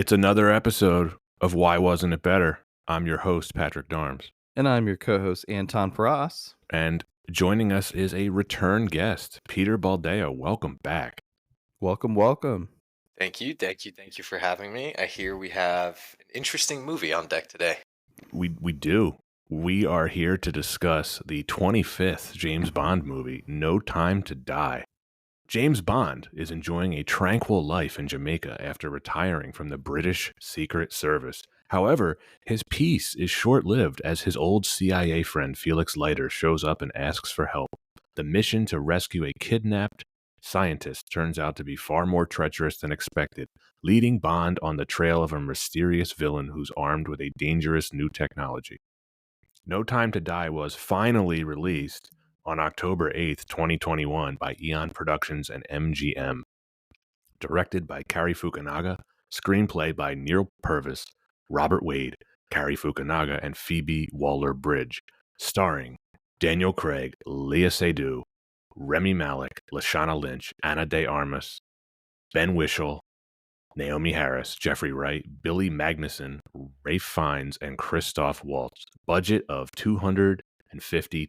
It's another episode of Why Wasn't It Better? I'm your host, Patrick Darms. And I'm your co-host, Anton Paras. And joining us is a return guest, Peter Baldeo. Welcome back. Welcome. Thank you for having me. I hear we have an interesting movie on deck today. We do. We are here to discuss the 25th James Bond movie, No Time to Die. James Bond is enjoying a tranquil life in Jamaica after retiring from the British Secret Service. However, his peace is short-lived as his old CIA friend Felix Leiter shows up and asks for help. The mission to rescue a kidnapped scientist turns out to be far more treacherous than expected, leading Bond on the trail of a mysterious villain who's armed with a dangerous new technology. No Time to Die was finally released on October 8th, 2021 by Eon Productions and MGM. Directed by Cary Fukunaga, screenplay by Neil Purvis, Robert Wade, Cary Fukunaga, and Phoebe Waller-Bridge. Starring Daniel Craig, Léa Seydoux, Remy Malek, Lashana Lynch, Ana de Armas, Ben Whishaw, Naomi Harris, Jeffrey Wright, Billy Magnuson, Ralph Fiennes, and Christoph Waltz. Budget of $250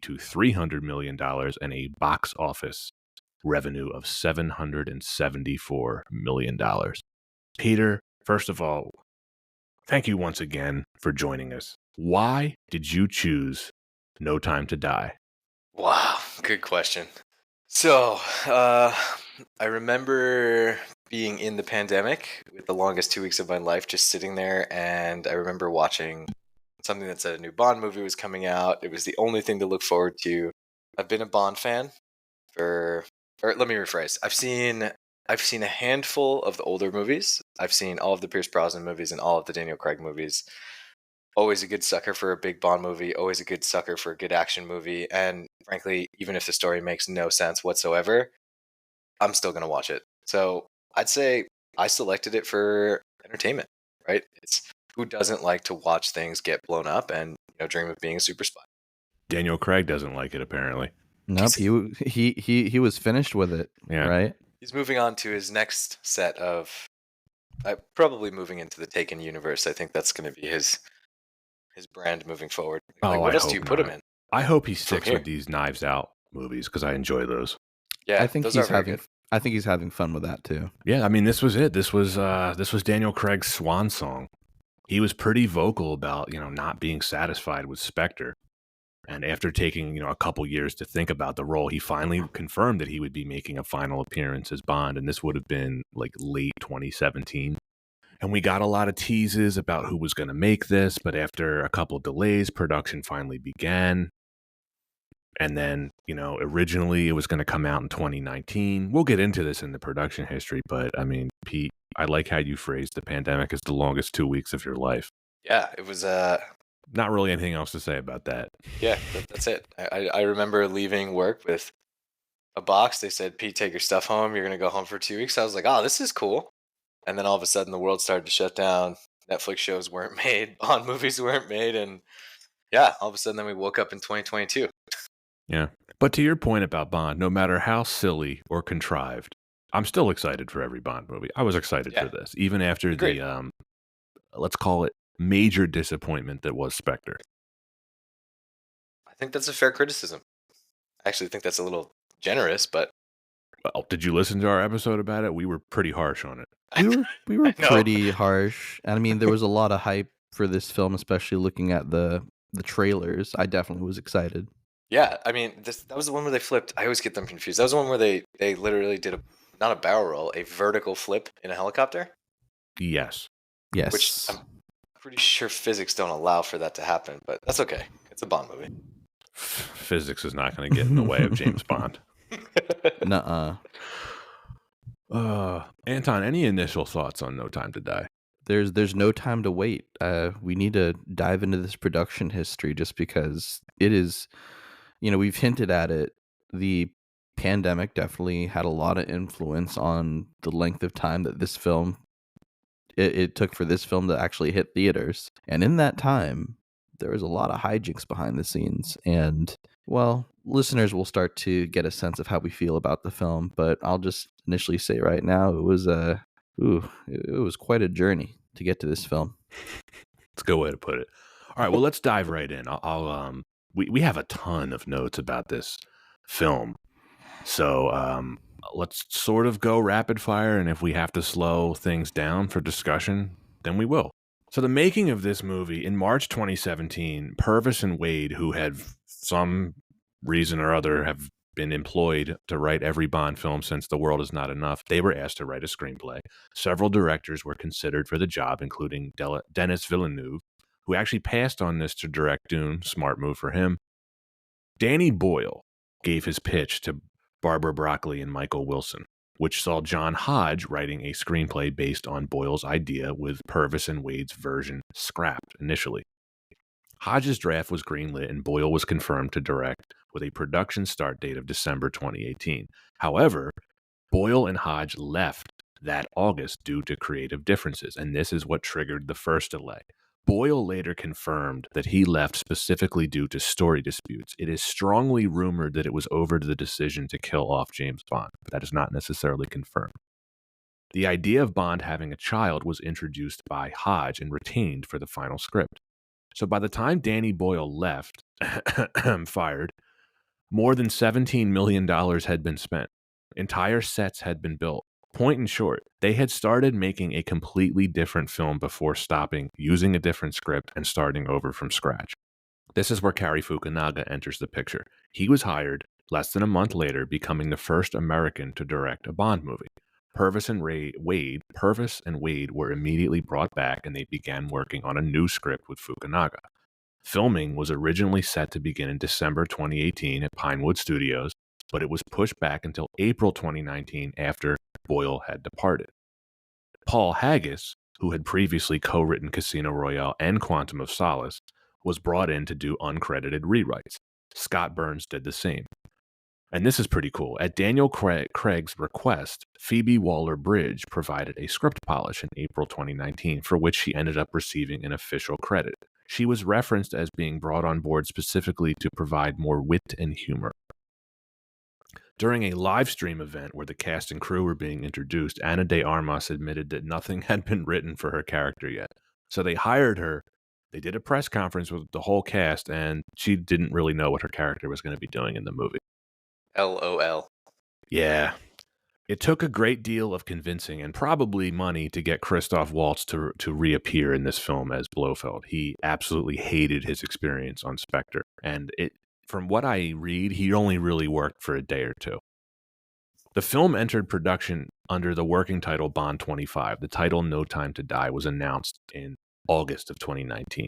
to $300 million and a box office revenue of $774 million. Peter, first of all, thank you once again for joining us. Why did you choose No Time to Die? Wow, good question. So, I remember being in the pandemic with the longest 2 weeks of my life, just sitting there, and I remember watching something that said a new Bond movie was coming out. It was the only thing to look forward to. I've been a Bond fan or let me rephrase. I've seen a handful of the older movies. I've seen all of the Pierce Brosnan movies and all of the Daniel Craig movies. Always a good sucker for a big Bond movie, always a good sucker for a good action movie, and frankly, even if the story makes no sense whatsoever, I'm still going to watch it. So I'd say I selected it for entertainment, right? It's who doesn't like to watch things get blown up and dream of being a super spy? Daniel Craig doesn't like it, apparently. Nope, he was finished with it, Yeah. right? He's moving on to his next set of, probably moving into the Taken universe. I think that's going to be his brand moving forward. What else do you put him in? I hope he sticks with these Knives Out movies because I enjoy those. Yeah, I think he's having fun with that too. Yeah, I mean, this was it. This was Daniel Craig's swan song. He was pretty vocal about not being satisfied with Spectre, and after taking a couple years to think about the role, he finally confirmed that he would be making a final appearance as Bond, and this would have been like late 2017. And we got a lot of teases about who was going to make this, but after a couple of delays, production finally began. And then, originally it was going to come out in 2019. We'll get into this in the production history, but I mean, Pete, I like how you phrased the pandemic as the longest 2 weeks of your life. Yeah, it was not really anything else to say about that. Yeah, that's it. I remember leaving work with a box. They said, Pete, take your stuff home. You're going to go home for 2 weeks. I was like, oh, this is cool. And then all of a sudden the world started to shut down. Netflix shows weren't made. Bond movies weren't made. And yeah, all of a sudden then we woke up in 2022. Yeah. But to your point about Bond, no matter how silly or contrived, I'm still excited for every Bond movie. I was excited for this, even after Agreed. the, let's call it major disappointment that was Spectre. I think that's a fair criticism. I actually think that's a little generous, but... Well, did you listen to our episode about it? We were pretty harsh on it. We were pretty harsh. And I mean, there was a lot of hype for this film, especially looking at the trailers. I definitely was excited. Yeah, I mean, that was the one where they flipped. I always get them confused. That was the one where they literally did not a barrel roll, a vertical flip in a helicopter? Yes. Which I'm pretty sure physics don't allow for that to happen, but that's okay. It's a Bond movie. Physics is not going to get in the way of James Bond. Nuh-uh. Anton, any initial thoughts on No Time to Die? There's no time to wait. We need to dive into this production history just because it is, we've hinted at it. The pandemic definitely had a lot of influence on the length of time that this film, it took for this film to actually hit theaters. And in that time, there was a lot of hijinks behind the scenes. And, well, listeners will start to get a sense of how we feel about the film. But I'll just initially say right now, it was quite a journey. to get to this film. It's a good way to put it. All right, well, let's dive right in. We have a ton of notes about this film, so let's sort of go rapid fire, and if we have to slow things down for discussion, then we will. So the making of this movie in March 2017, Purvis and Wade, who had some reason or other have been employed to write every Bond film since The World Is Not Enough, they were asked to write a screenplay. Several directors were considered for the job, including Denis Villeneuve, who actually passed on this to direct Dune. Smart move for him. Danny Boyle gave his pitch to Barbara Broccoli and Michael Wilson, which saw John Hodge writing a screenplay based on Boyle's idea, with Purvis and Wade's version scrapped initially. Hodge's draft was greenlit and Boyle was confirmed to direct with a production start date of December 2018. However, Boyle and Hodge left that August due to creative differences, and this is what triggered the first delay. Boyle later confirmed that he left specifically due to story disputes. It is strongly rumored that it was over the decision to kill off James Bond, but that is not necessarily confirmed. The idea of Bond having a child was introduced by Hodge and retained for the final script. So by the time Danny Boyle left, fired, more than $17 million had been spent. Entire sets had been built. Point in short, they had started making a completely different film before stopping, using a different script, and starting over from scratch. This is where Cary Fukunaga enters the picture. He was hired less than a month later, becoming the first American to direct a Bond movie. Purvis and Wade were immediately brought back, and they began working on a new script with Fukunaga. Filming was originally set to begin in December 2018 at Pinewood Studios, but it was pushed back until April 2019 after Boyle had departed. Paul Haggis, who had previously co-written Casino Royale and Quantum of Solace, was brought in to do uncredited rewrites. Scott Burns did the same. And this is pretty cool. At Daniel Craig's request, Phoebe Waller-Bridge provided a script polish in April 2019, for which she ended up receiving an official credit. She was referenced as being brought on board specifically to provide more wit and humor. During a live stream event where the cast and crew were being introduced, Ana de Armas admitted that nothing had been written for her character yet. So they hired her. They did a press conference with the whole cast, and she didn't really know what her character was going to be doing in the movie. LOL. Yeah. It took a great deal of convincing and probably money to get Christoph Waltz to reappear in this film as Blofeld. He absolutely hated his experience on Spectre, and from what I read, he only really worked for a day or two. The film entered production under the working title Bond 25. The title No Time to Die was announced in August of 2019.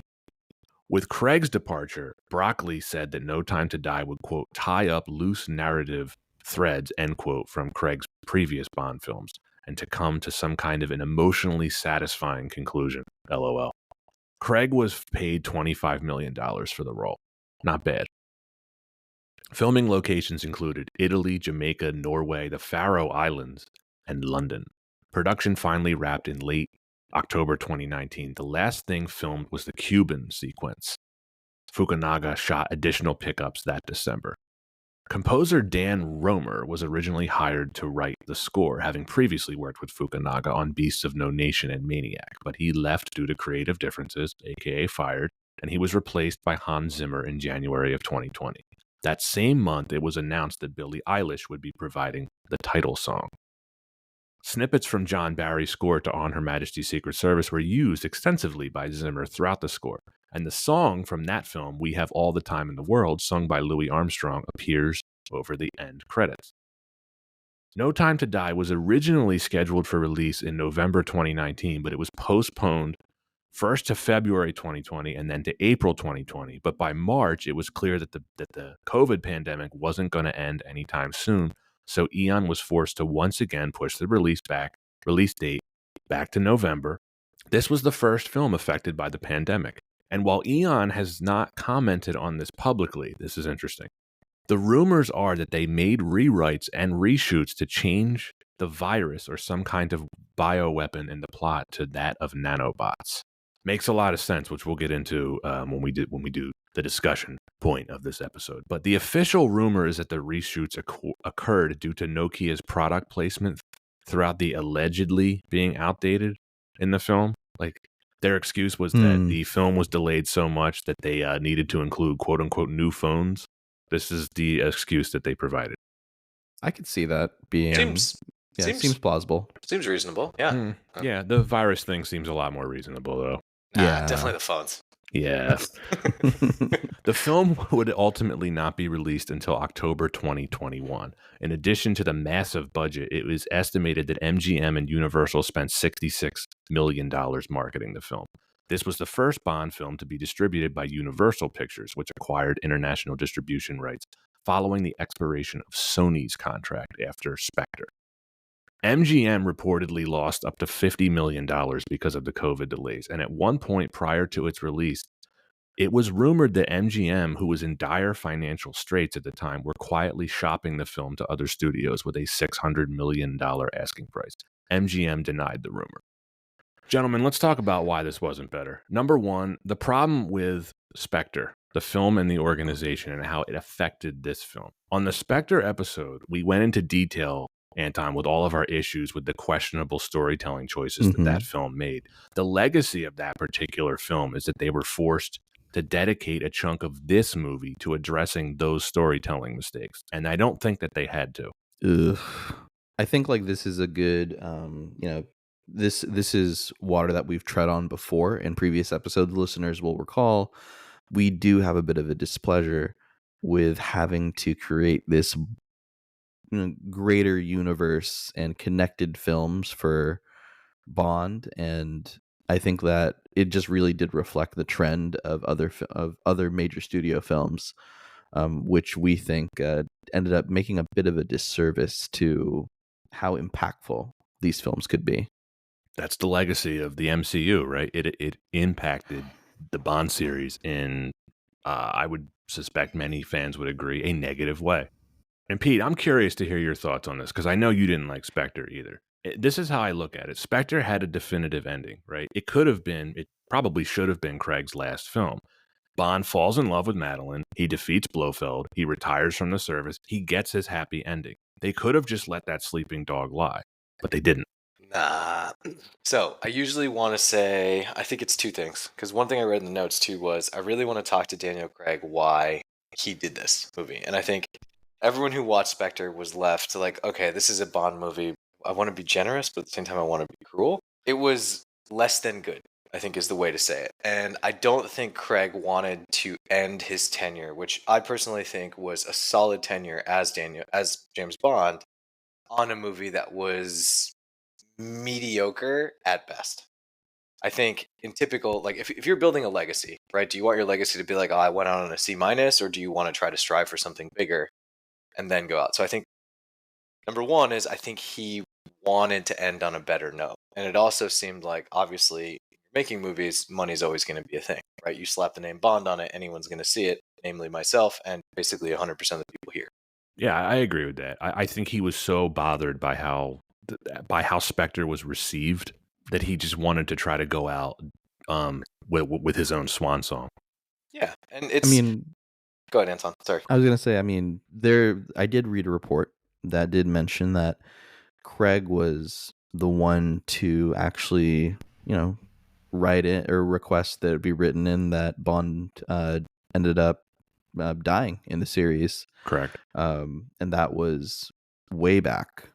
With Craig's departure, Broccoli said that No Time to Die would, quote, tie up loose narrative threads, end quote, from Craig's previous Bond films, and to come to some kind of an emotionally satisfying conclusion, LOL. Craig was paid $25 million for the role. Not bad. Filming locations included Italy, Jamaica, Norway, the Faroe Islands, and London. Production finally wrapped in late October 2019. The last thing filmed was the Cuban sequence. Fukunaga shot additional pickups that December. Composer Dan Romer was originally hired to write the score, having previously worked with Fukunaga on Beasts of No Nation and Maniac, but he left due to creative differences, aka fired, and he was replaced by Hans Zimmer in January of 2020. That same month, it was announced that Billie Eilish would be providing the title song. Snippets from John Barry's score to On Her Majesty's Secret Service were used extensively by Zimmer throughout the score, and the song from that film, We Have All the Time in the World, sung by Louis Armstrong, appears over the end credits. No Time to Die was originally scheduled for release in November 2019, but it was postponed first to February 2020 and then to April 2020. But by March, it was clear that the COVID pandemic wasn't going to end anytime soon. So Eon was forced to once again push the release date back to November. This was the first film affected by the pandemic. And while Eon has not commented on this publicly, this is interesting. The rumors are that they made rewrites and reshoots to change the virus or some kind of bioweapon in the plot to that of nanobots. Makes a lot of sense, which we'll get into when we do the discussion point of this episode. But the official rumor is that the reshoots occurred due to Nokia's product placement throughout the allegedly being outdated in the film. Like, their excuse was that Hmm. the film was delayed so much that they needed to include quote unquote new phones. This is the excuse that they provided. I could see that being, Seems yeah, seems seems plausible. seems reasonable. Yeah. Yeah, the virus thing seems a lot more reasonable, though. Nah, Yeah. definitely the phones. Yeah. The film would ultimately not be released until October 2021. In addition to the massive budget, it was estimated that MGM and Universal spent $66 million marketing the film. This was the first Bond film to be distributed by Universal Pictures, which acquired international distribution rights following the expiration of Sony's contract after Spectre. MGM reportedly lost up to $50 million because of the COVID delays, and at one point prior to its release, it was rumored that MGM, who was in dire financial straits at the time, were quietly shopping the film to other studios with a $600 million asking price. MGM denied the rumor. Gentlemen, let's talk about why this wasn't better. Number one, the problem with Spectre, the film and the organization, and how it affected this film. On the Spectre episode, we went into detail, Anton, with all of our issues with the questionable storytelling choices that that film made. The legacy of that particular film is that they were forced to dedicate a chunk of this movie to addressing those storytelling mistakes. And I don't think that they had to. Ugh. I think like this is a good, this is water that we've tread on before in previous episodes. Listeners will recall we do have a bit of a displeasure with having to create this greater universe and connected films for Bond, and I think that it just really did reflect the trend of other major studio films, which we think ended up making a bit of a disservice to how impactful these films could be. That's the legacy of the MCU, right? It impacted the Bond series in, I would suspect many fans would agree, a negative way. And Pete, I'm curious to hear your thoughts on this because I know you didn't like Spectre either. This is how I look at it. Spectre had a definitive ending, right? It probably should have been Craig's last film. Bond falls in love with Madeline. He defeats Blofeld. He retires from the service. He gets his happy ending. They could have just let that sleeping dog lie, but they didn't. Nah. So I usually want to say, I think it's two things. Because one thing I read in the notes too was I really want to talk to Daniel Craig why he did this movie. And I think everyone who watched Spectre was left like, okay, this is a Bond movie. I want to be generous, but at the same time, I want to be cruel. It was less than good, I think is the way to say it. And I don't think Craig wanted to end his tenure, which I personally think was a solid tenure as James Bond, on a movie that was mediocre at best. I think in typical, like if you're building a legacy, right? Do you want your legacy to be like, oh, I went out on a C minus, or do you want to try to strive for something bigger and then go out? So I think number one is I think he wanted to end on a better note. And it also seemed like obviously making movies, money's always going to be a thing, right? You slap the name Bond on it, anyone's going to see it, namely myself and basically 100% of the people here. Yeah, I agree with that. I think he was so bothered by how Spectre was received that he just wanted to try to go out with his own swan song. Yeah, and I mean, go ahead, Anton. Sorry. I was gonna say, I mean, I did read a report that did mention that Craig was the one to actually, write it or request that it be written in that Bond ended up dying in the series. Correct. And that was way back,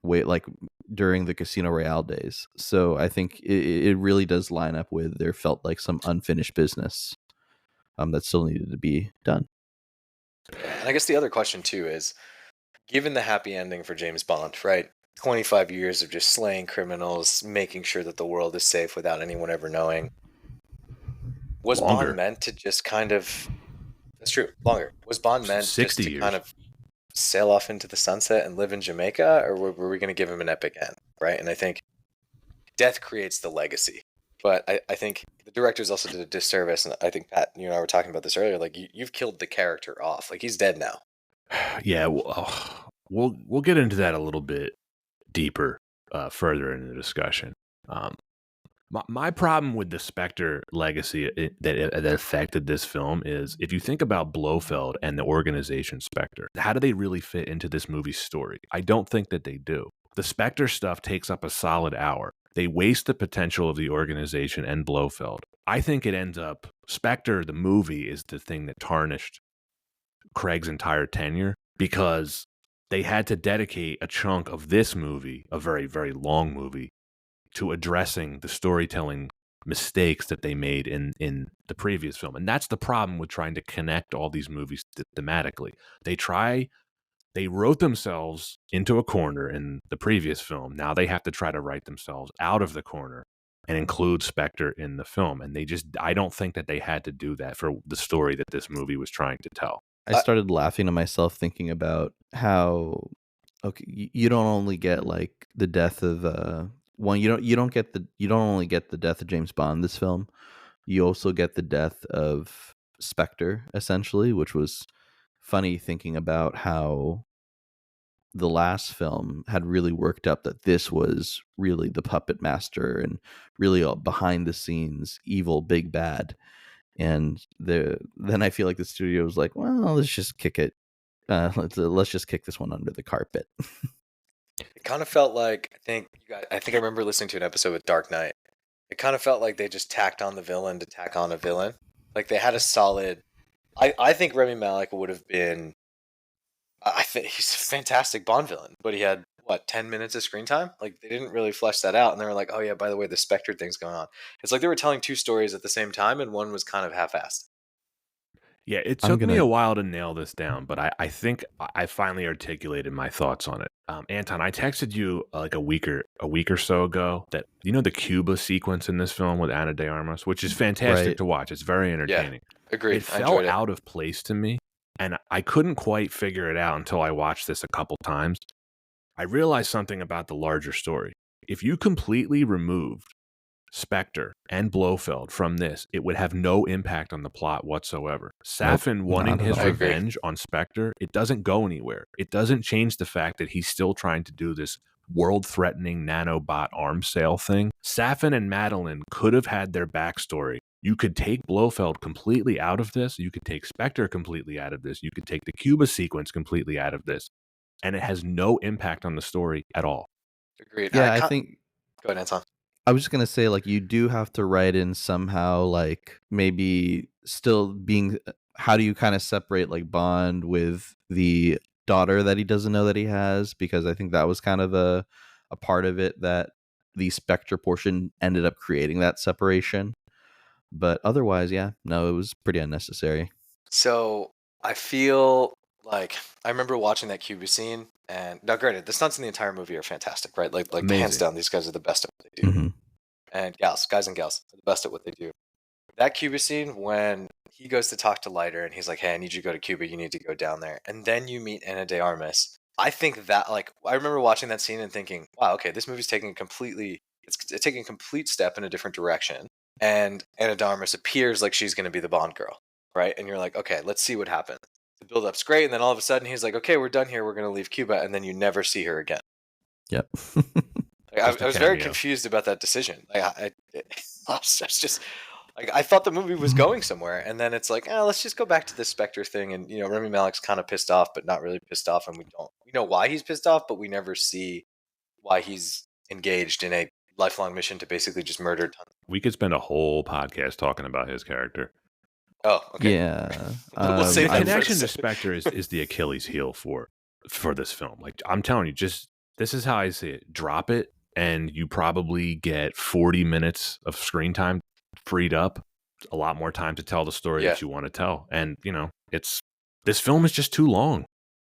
like during the Casino Royale days. So I think it really does line up with there felt like some unfinished business that still needed to be done. And I guess the other question too is, given the happy ending for James Bond, right? 25 years of just slaying criminals, making sure that the world is safe without anyone ever knowing. Was Longer. Bond meant to just kind of... That's true, longer. Was Bond meant 60 just to years. kind of sail off into the sunset and live in Jamaica, or were we going to give him an epic end, right? And I think death creates the legacy. But I think the directors also did a disservice, and I think, Pat, you and I were talking about this earlier, like you've killed the character off. Like he's dead now. Yeah, we'll get into that a little bit deeper further in the discussion. My problem with the Spectre legacy that affected this film is if you think about Blofeld and the organization Spectre, how do they really fit into this movie's story? I don't think that they do. The Spectre stuff takes up a solid hour. They waste the potential of the organization and Blofeld. I think it ends up, Spectre, the movie, is the thing that tarnished Craig's entire tenure, because they had to dedicate a chunk of this movie, a very, very long movie, to addressing the storytelling mistakes that they made in the previous film. And that's the problem with trying to connect all these movies thematically. They wrote themselves into a corner in the previous film. Now they have to try to write themselves out of the corner and include Spectre in the film. And I don't think that they had to do that for the story that this movie was trying to tell. I started laughing to myself thinking about how, okay, you don't only get like the death of one, you don't only get the death of James Bond this film, you also get the death of Spectre, essentially, which was funny thinking about how the last film had really worked up that this was really the puppet master and really all behind the scenes evil big bad. And then I feel like the studio was like, well, let's just kick it. Let's just kick this one under the carpet. It kind of felt like, I think I remember listening to an episode with Dark Knight. It kind of felt like they just tacked on the villain to tack on a villain. Like they had a solid. I think Rami Malek would have been. I think he's a fantastic Bond villain, but he had 10 minutes of screen time. Like they didn't really flesh that out, and they were like, "Oh yeah, by the way, the Spectre thing's going on." It's like they were telling two stories at the same time, and one was kind of half-assed. Yeah, it took me a while to nail this down, but I think I finally articulated my thoughts on it. Anton, I texted you like a week or so ago that the Cuba sequence in this film with Ana de Armas, which is fantastic to watch. It's very entertaining. Yeah, agreed. It felt out of place to me, and I couldn't quite figure it out until I watched this a couple times. I realized something about the larger story. If you completely removed Spectre and Blofeld from this, it would have no impact on the plot whatsoever. Safin wanting his revenge on Spectre, it doesn't go anywhere. It doesn't change the fact that he's still trying to do this world-threatening nanobot arms sale thing. Safin and Madeline could have had their backstory. You could take Blofeld completely out of this. You could take Spectre completely out of this. You could take the Cuba sequence completely out of this. And it has no impact on the story at all. Agreed. Yeah, I think... Go ahead, Anton. I was just going to say, like, you do have to write in somehow, like, maybe still being... How do you kind of separate, like, Bond with the daughter that he doesn't know that he has? Because I think that was kind of a part of it, that the Spectre portion ended up creating that separation. But otherwise, yeah, no, it was pretty unnecessary. So I feel like I remember watching that Cuba scene, and now granted, the stunts in the entire movie are fantastic, right? Like hands down, these guys are the best at what they do. Mm-hmm. And guys and gals are the best at what they do. That Cuba scene, when he goes to talk to Leiter and he's like, "Hey, I need you to go to Cuba. You need to go down there." And then you meet Ana de Armas. I think that, like, I remember watching that scene and thinking, "Wow, okay, this movie's taking it's taking a complete step in a different direction." And Ana de Armas appears like she's going to be the Bond girl, right? And you're like, "Okay, let's see what happens." The build-up's great, and then all of a sudden he's like, "Okay, we're done here. We're going to leave Cuba," and then you never see her again. Yep. I was very confused about that decision. I was just like, I thought the movie was going somewhere, and then it's like, let's just go back to the Spectre thing. And Rami Malek's kind of pissed off, but not really pissed off, and we know why he's pissed off, but we never see why he's engaged in a lifelong mission to basically just murder tons. We could spend a whole podcast talking about his character. Oh, okay. Yeah. We'll save the that connection for to Spectre is the Achilles heel for this film. Like, I'm telling you, this is how I see it. Drop it, and you probably get 40 minutes of screen time freed up, a lot more time to tell the story that you want to tell. And this film is just too long.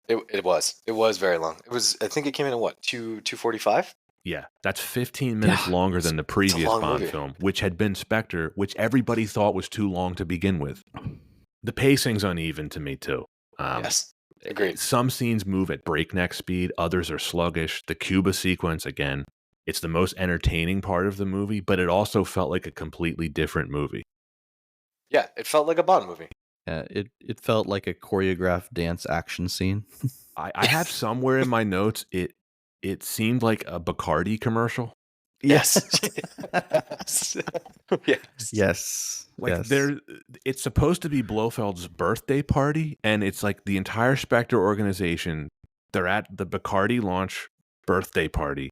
It was very long. I think it came in at what, 2:45? Yeah, that's 15 minutes longer than the previous Bond film, which had been Spectre, which everybody thought was too long to begin with. The pacing's uneven to me too. Yes, agreed. Some scenes move at breakneck speed, others are sluggish. The Cuba sequence, again, it's the most entertaining part of the movie, but it also felt like a completely different movie. Yeah, it felt like a Bond movie. Yeah, it felt like a choreographed dance action scene. I have somewhere in my notes, it seemed like a Bacardi commercial. Yes. Yes. Like it's supposed to be Blofeld's birthday party, and it's like the entire Spectre organization, they're at the Bacardi launch birthday party,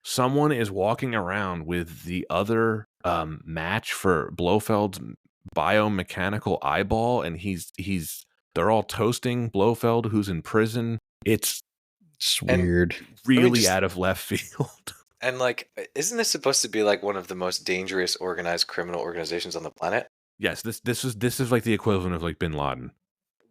someone is walking around with the other match for Blofeld's biomechanical eyeball, and they're all toasting Blofeld, who's in prison. It's And weird. really out of left field. And like, isn't this supposed to be like one of the most dangerous organized criminal organizations on the planet? Yes, this is like the equivalent of like Bin Laden.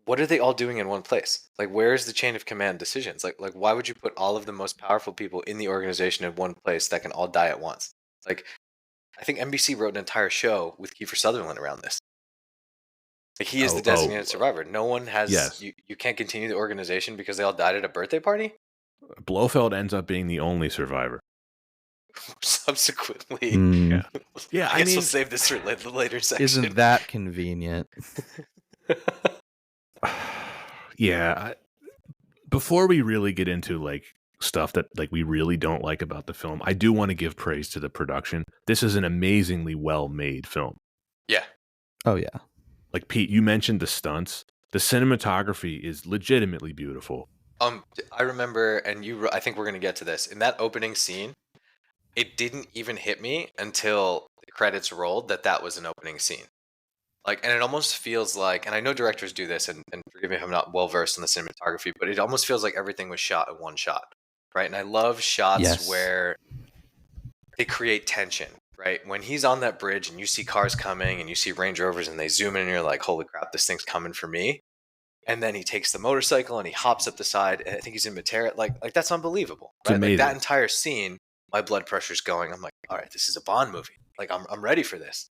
What are they all doing in one place? Like, where is the chain of command decisions? Like why would you put all of the most powerful people in the organization in one place that can all die at once? Like, I think NBC wrote an entire show with Kiefer Sutherland around this. Like, he is the designated survivor. No one has. Yes. You can't continue the organization because they all died at a birthday party. Blofeld ends up being the only survivor. Subsequently, yeah. I guess we'll save this for the later section. Isn't that convenient? Yeah. Before we really get into like stuff that like we really don't like about the film, I do want to give praise to the production. This is an amazingly well-made film. Yeah. Oh yeah. Like Pete, you mentioned the stunts. The cinematography is legitimately beautiful. I remember, and I think we're gonna get to this in that opening scene. It didn't even hit me until the credits rolled that was an opening scene. Like, and it almost feels like, and I know directors do this, and forgive me if I'm not well versed in the cinematography, but it almost feels like everything was shot in one shot, right? And I love shots where they create tension, right? When he's on that bridge and you see cars coming and you see Range Rovers and they zoom in and you're like, holy crap, this thing's coming for me. And then he takes the motorcycle and he hops up the side, and I think he's in Matera. Like that's unbelievable, right? Like that entire scene, my blood pressure's going. I'm like, all right, this is a Bond movie. Like I'm ready for this.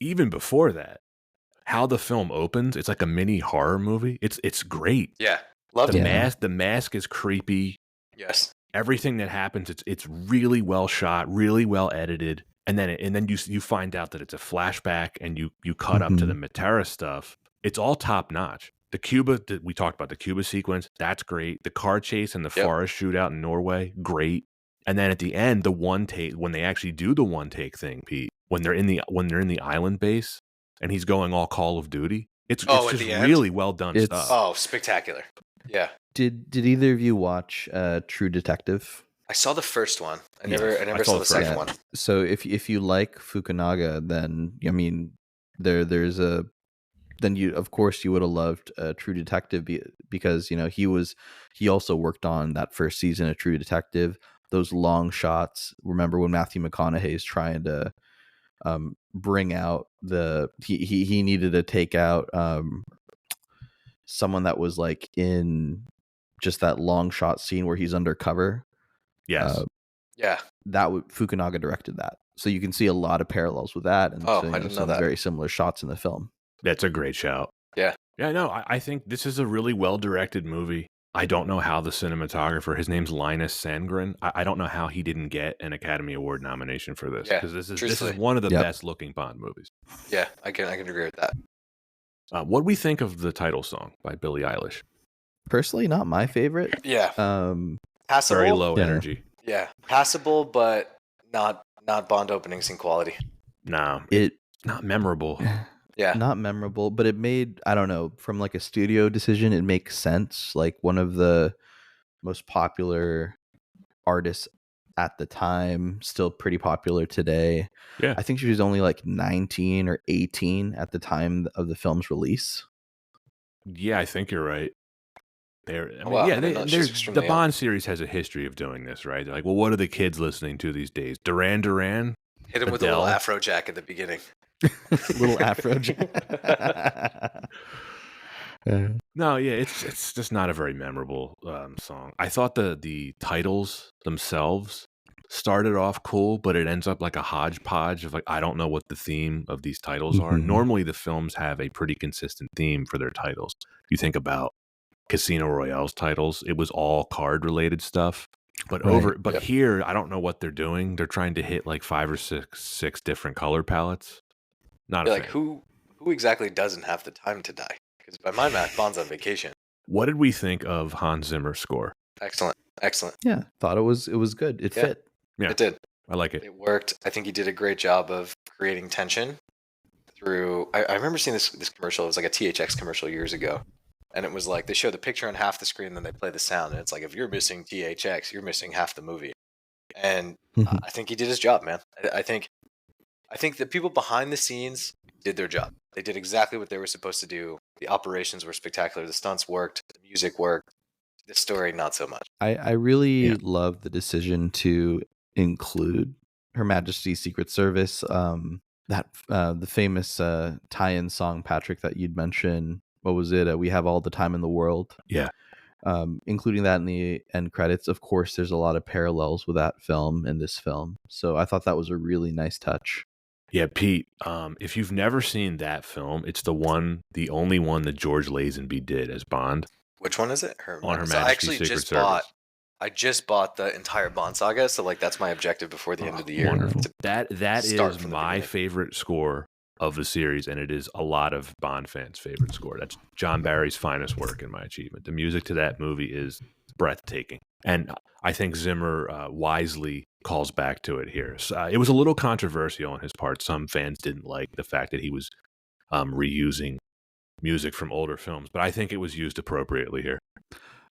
Even before that, how the film opens, it's like a mini horror movie. It's great. Yeah, love the it. mask. The mask is creepy. Yes, everything that happens, it's really well shot, really well edited, and then you find out that it's a flashback, and you cut up to the Matera stuff. It's all top notch. The Cuba, we talked about the Cuba sequence, that's great. The car chase and the forest shootout in Norway, great. And then at the end, the one take, when they actually do the one take thing, Pete, when they're in the island base and he's going all Call of Duty, it's just really well done stuff. Oh, spectacular! Yeah. Did either of you watch True Detective? I saw the first one. I never saw the second one. So if you like Fukunaga, then I mean, there's a. Then you, of course, you would have loved True Detective because he also worked on that first season of True Detective. Those long shots. Remember when Matthew McConaughey is trying to bring out he needed to take out someone that was like in just that long shot scene where he's undercover. Yes. Fukunaga directed that, so you can see a lot of parallels with that, and I didn't know that. Very similar shots in the film. That's a great shout. Yeah. No, I think this is a really well-directed movie. I don't know how the cinematographer, his name's Linus Sandgren, I don't know how he didn't get an Academy Award nomination for this, because this is one of the best-looking Bond movies. Yeah, I can agree with that. What do we think of the title song by Billie Eilish? Personally, not my favorite. Yeah. Passable. Very low energy. Yeah, passable, but not Bond opening scene quality. No, it's not memorable. Yeah. Not memorable, but it made, I don't know, from like a studio decision, it makes sense. Like one of the most popular artists at the time, still pretty popular today. Yeah. I think she was only like 19 or 18 at the time of the film's release. Yeah, I think you're right. The Bond series has a history of doing this, right? They're like, well, what are the kids listening to these days? Duran Duran? Hit him with a little Afrojack at the beginning. Little Afrojack. No, yeah, it's just not a very memorable song. I thought the titles themselves started off cool, but it ends up like a hodgepodge of like, I don't know what the theme of these titles are. Normally the films have a pretty consistent theme for their titles. You think about Casino Royale's titles, it was all card related stuff. But here, I don't know what they're doing. They're trying to hit like 5 or 6 different color palettes. Not like who exactly doesn't have the time to die? Because by my math, Bond's on vacation. What did we think of Hans Zimmer's score? Excellent. Yeah, thought it was good. It fit. Yeah, it did. I like it. It worked. I think he did a great job of creating tension through. I remember seeing this commercial. It was like a THX commercial years ago, and it was like they show the picture on half the screen, then they play the sound, and it's like if you're missing THX, you're missing half the movie. and I think he did his job, man. I think the people behind the scenes did their job. They did exactly what they were supposed to do. The operations were spectacular. The stunts worked. The music worked. The story, not so much. I really love the decision to include Her Majesty's Secret Service. That the famous tie-in song, Patrick, that you'd mentioned. What was it? We Have All the Time in the World. Yeah. Including that in the end credits. Of course, there's a lot of parallels with that film and this film. So I thought that was a really nice touch. Yeah, Pete, if you've never seen that film, it's the only one that George Lazenby did as Bond. Which one is it? On Her Majesty's Secret Service. I just bought the entire Bond saga, so like that's my objective before the end of the year. Wonderful. That is my favorite score of the series, and it is a lot of Bond fans' favorite score. That's John Barry's finest work in my achievement. The music to that movie is breathtaking, and I think Zimmer wisely calls back to it here. So, it was a little controversial on his part. Some fans didn't like the fact that he was reusing music from older films, but I think it was used appropriately here.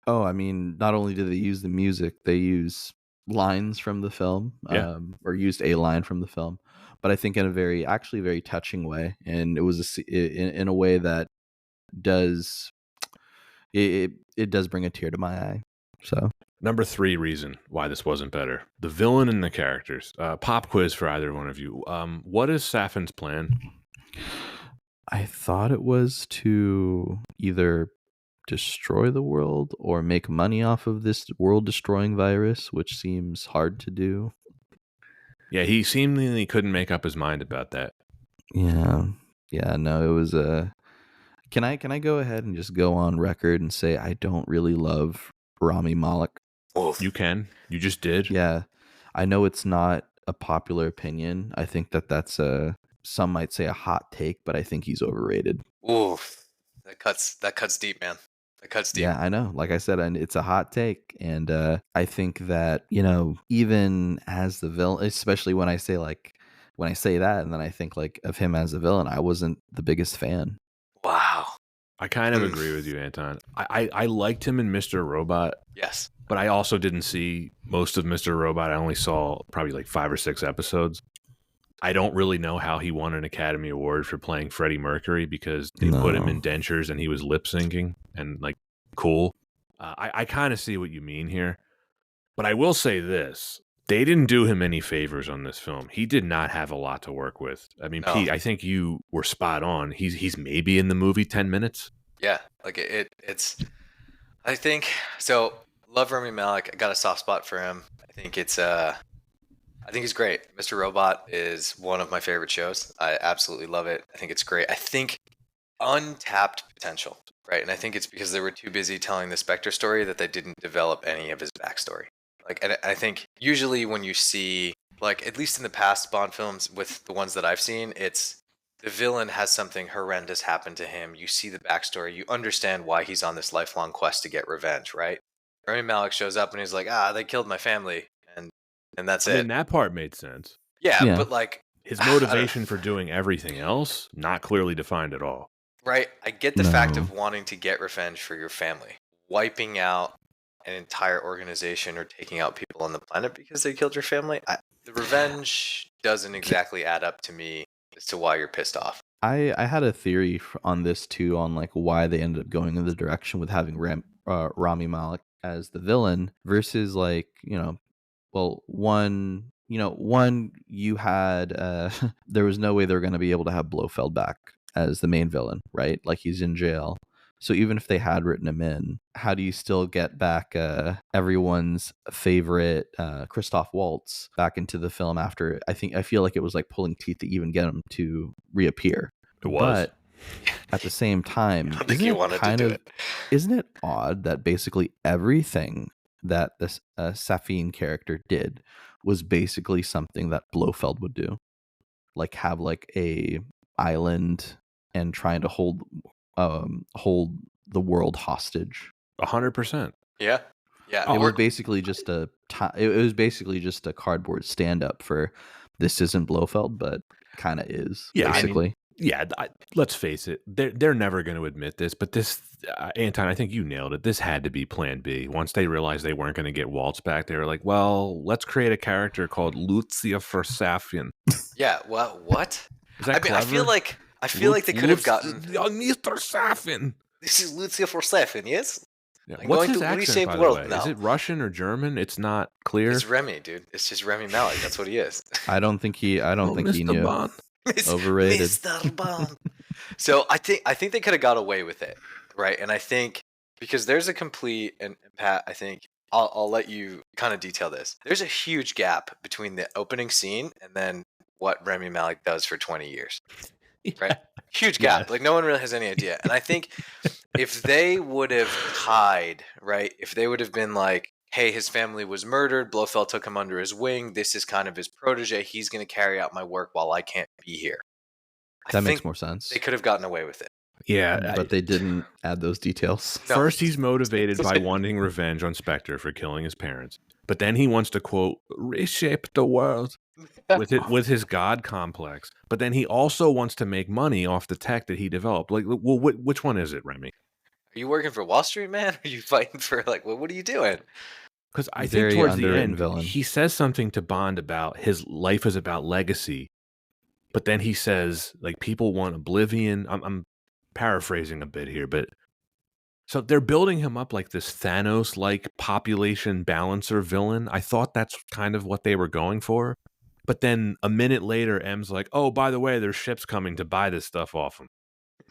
Oh, I mean, not only did they use the music, they use lines from the film, or used a line from the film, but I think in a very touching way, and it was in a way that does it does bring a tear to my eye. So number 3 reason why this wasn't better: the villain and the characters. Pop quiz for either one of you. What is Safin's plan? I thought it was to either destroy the world or make money off of this world-destroying virus, which seems hard to do. Yeah, he seemingly couldn't make up his mind about that. Yeah, no, it was Can I go ahead and just go on record and say I don't really love Rami Malek? You can. You just did. Yeah, I know it's not a popular opinion. I think that's some might say a hot take, but I think he's overrated. Oof, that cuts deep, man. That cuts deep. Yeah, I know. Like I said, and it's a hot take, and I think that even as the villain, especially when I say that, and then I think like of him as a villain, I wasn't the biggest fan. Wow. I kind of agree with you, Anton. I liked him in Mr. Robot. Yes. But I also didn't see most of Mr. Robot. I only saw probably like 5 or 6 episodes. I don't really know how he won an Academy Award for playing Freddie Mercury, because they put him in dentures and he was lip syncing and like cool. I kind of see what you mean here. But I will say this. They didn't do him any favors on this film. He did not have a lot to work with. I mean, Pete, I think you were spot on. He's maybe in the movie 10 minutes. Yeah, like it's. I think so. Love Rami Malek. I got a soft spot for him. I think he's great. Mr. Robot is one of my favorite shows. I absolutely love it. I think it's great. I think untapped potential, right? And I think it's because they were too busy telling the Spectre story that they didn't develop any of his backstory. Like, and I think usually when you see, like, at least in the past Bond films, with the ones that I've seen, it's the villain has something horrendous happen to him. You see the backstory. You understand why he's on this lifelong quest to get revenge, right? Rami Malek shows up and he's like, they killed my family, and that's it. And that part made sense. Yeah, but like his motivation for doing everything else, not clearly defined at all. Right. I get the fact of wanting to get revenge for your family. Wiping out an entire organization or taking out people on the planet because they killed your family. The revenge doesn't exactly add up to me as to why you're pissed off. I had a theory on this too, on like why they ended up going in the direction with having Rami Malek as the villain versus like, one you had there was no way they were going to be able to have Blofeld back as the main villain, right? Like, he's in jail. So even if they had written him in, how do you still get back everyone's favorite Christoph Waltz back into the film after? I feel like it was like pulling teeth to even get him to reappear. It was. But at the same time, isn't it odd that basically everything that this Safin character did was basically something that Blofeld would do? Like, have like a island and trying to hold the world hostage. 100%. Yeah. It was basically just a cardboard stand up for this isn't Blofeld, but kind of is. Yeah, basically. Yeah, let's face it. They're never going to admit this, but this, Anton, I think you nailed it. This had to be Plan B. Once they realized they weren't going to get Waltz back, they were like, "Well, let's create a character called Lucia Versafian." Yeah. Well, what? Is that clever? I feel like they could have gotten Mr. Safin. This is Lucia Forsafin, yes? Yeah. I'm What's going his to accent, reshape by the world way? now. Is it Russian or German? It's not clear. It's Remy, dude. It's just Remy Malek. That's what he is. I don't think he Mr. knew. Bond. Overrated. Mr. Bond. So I think they could have got away with it, right? And I think because there's a complete and Pat, I think I'll let you kind of detail this. There's a huge gap between the opening scene and then what Remy Malek does for 20 years. Right? Huge gap. Yes. Like no one really has any idea. And I think if they would have tied, right? If they would have been like, hey, his family was murdered, Blofeld took him under his wing, this is kind of his protege, he's going to carry out my work while I can't be here. That makes more sense. They could have gotten away with it. Yeah, but they didn't add those details. No. First, he's motivated by wanting revenge on Spectre for killing his parents, but then he wants to quote reshape the world with his god complex. But then he also wants to make money off the tech that he developed. Like, well, which one is it, Remy? Are you working for Wall Street, man? Are you fighting for what are you doing? Because I Very think towards the underwritten end, villain. he says something to Bond about his life is about legacy, but then he says like people want oblivion. I'm paraphrasing a bit here, but so they're building him up like this Thanos-like population balancer villain. I thought that's kind of what they were going for, but then a minute later, M's like, "Oh, by the way, there's ships coming to buy this stuff off him."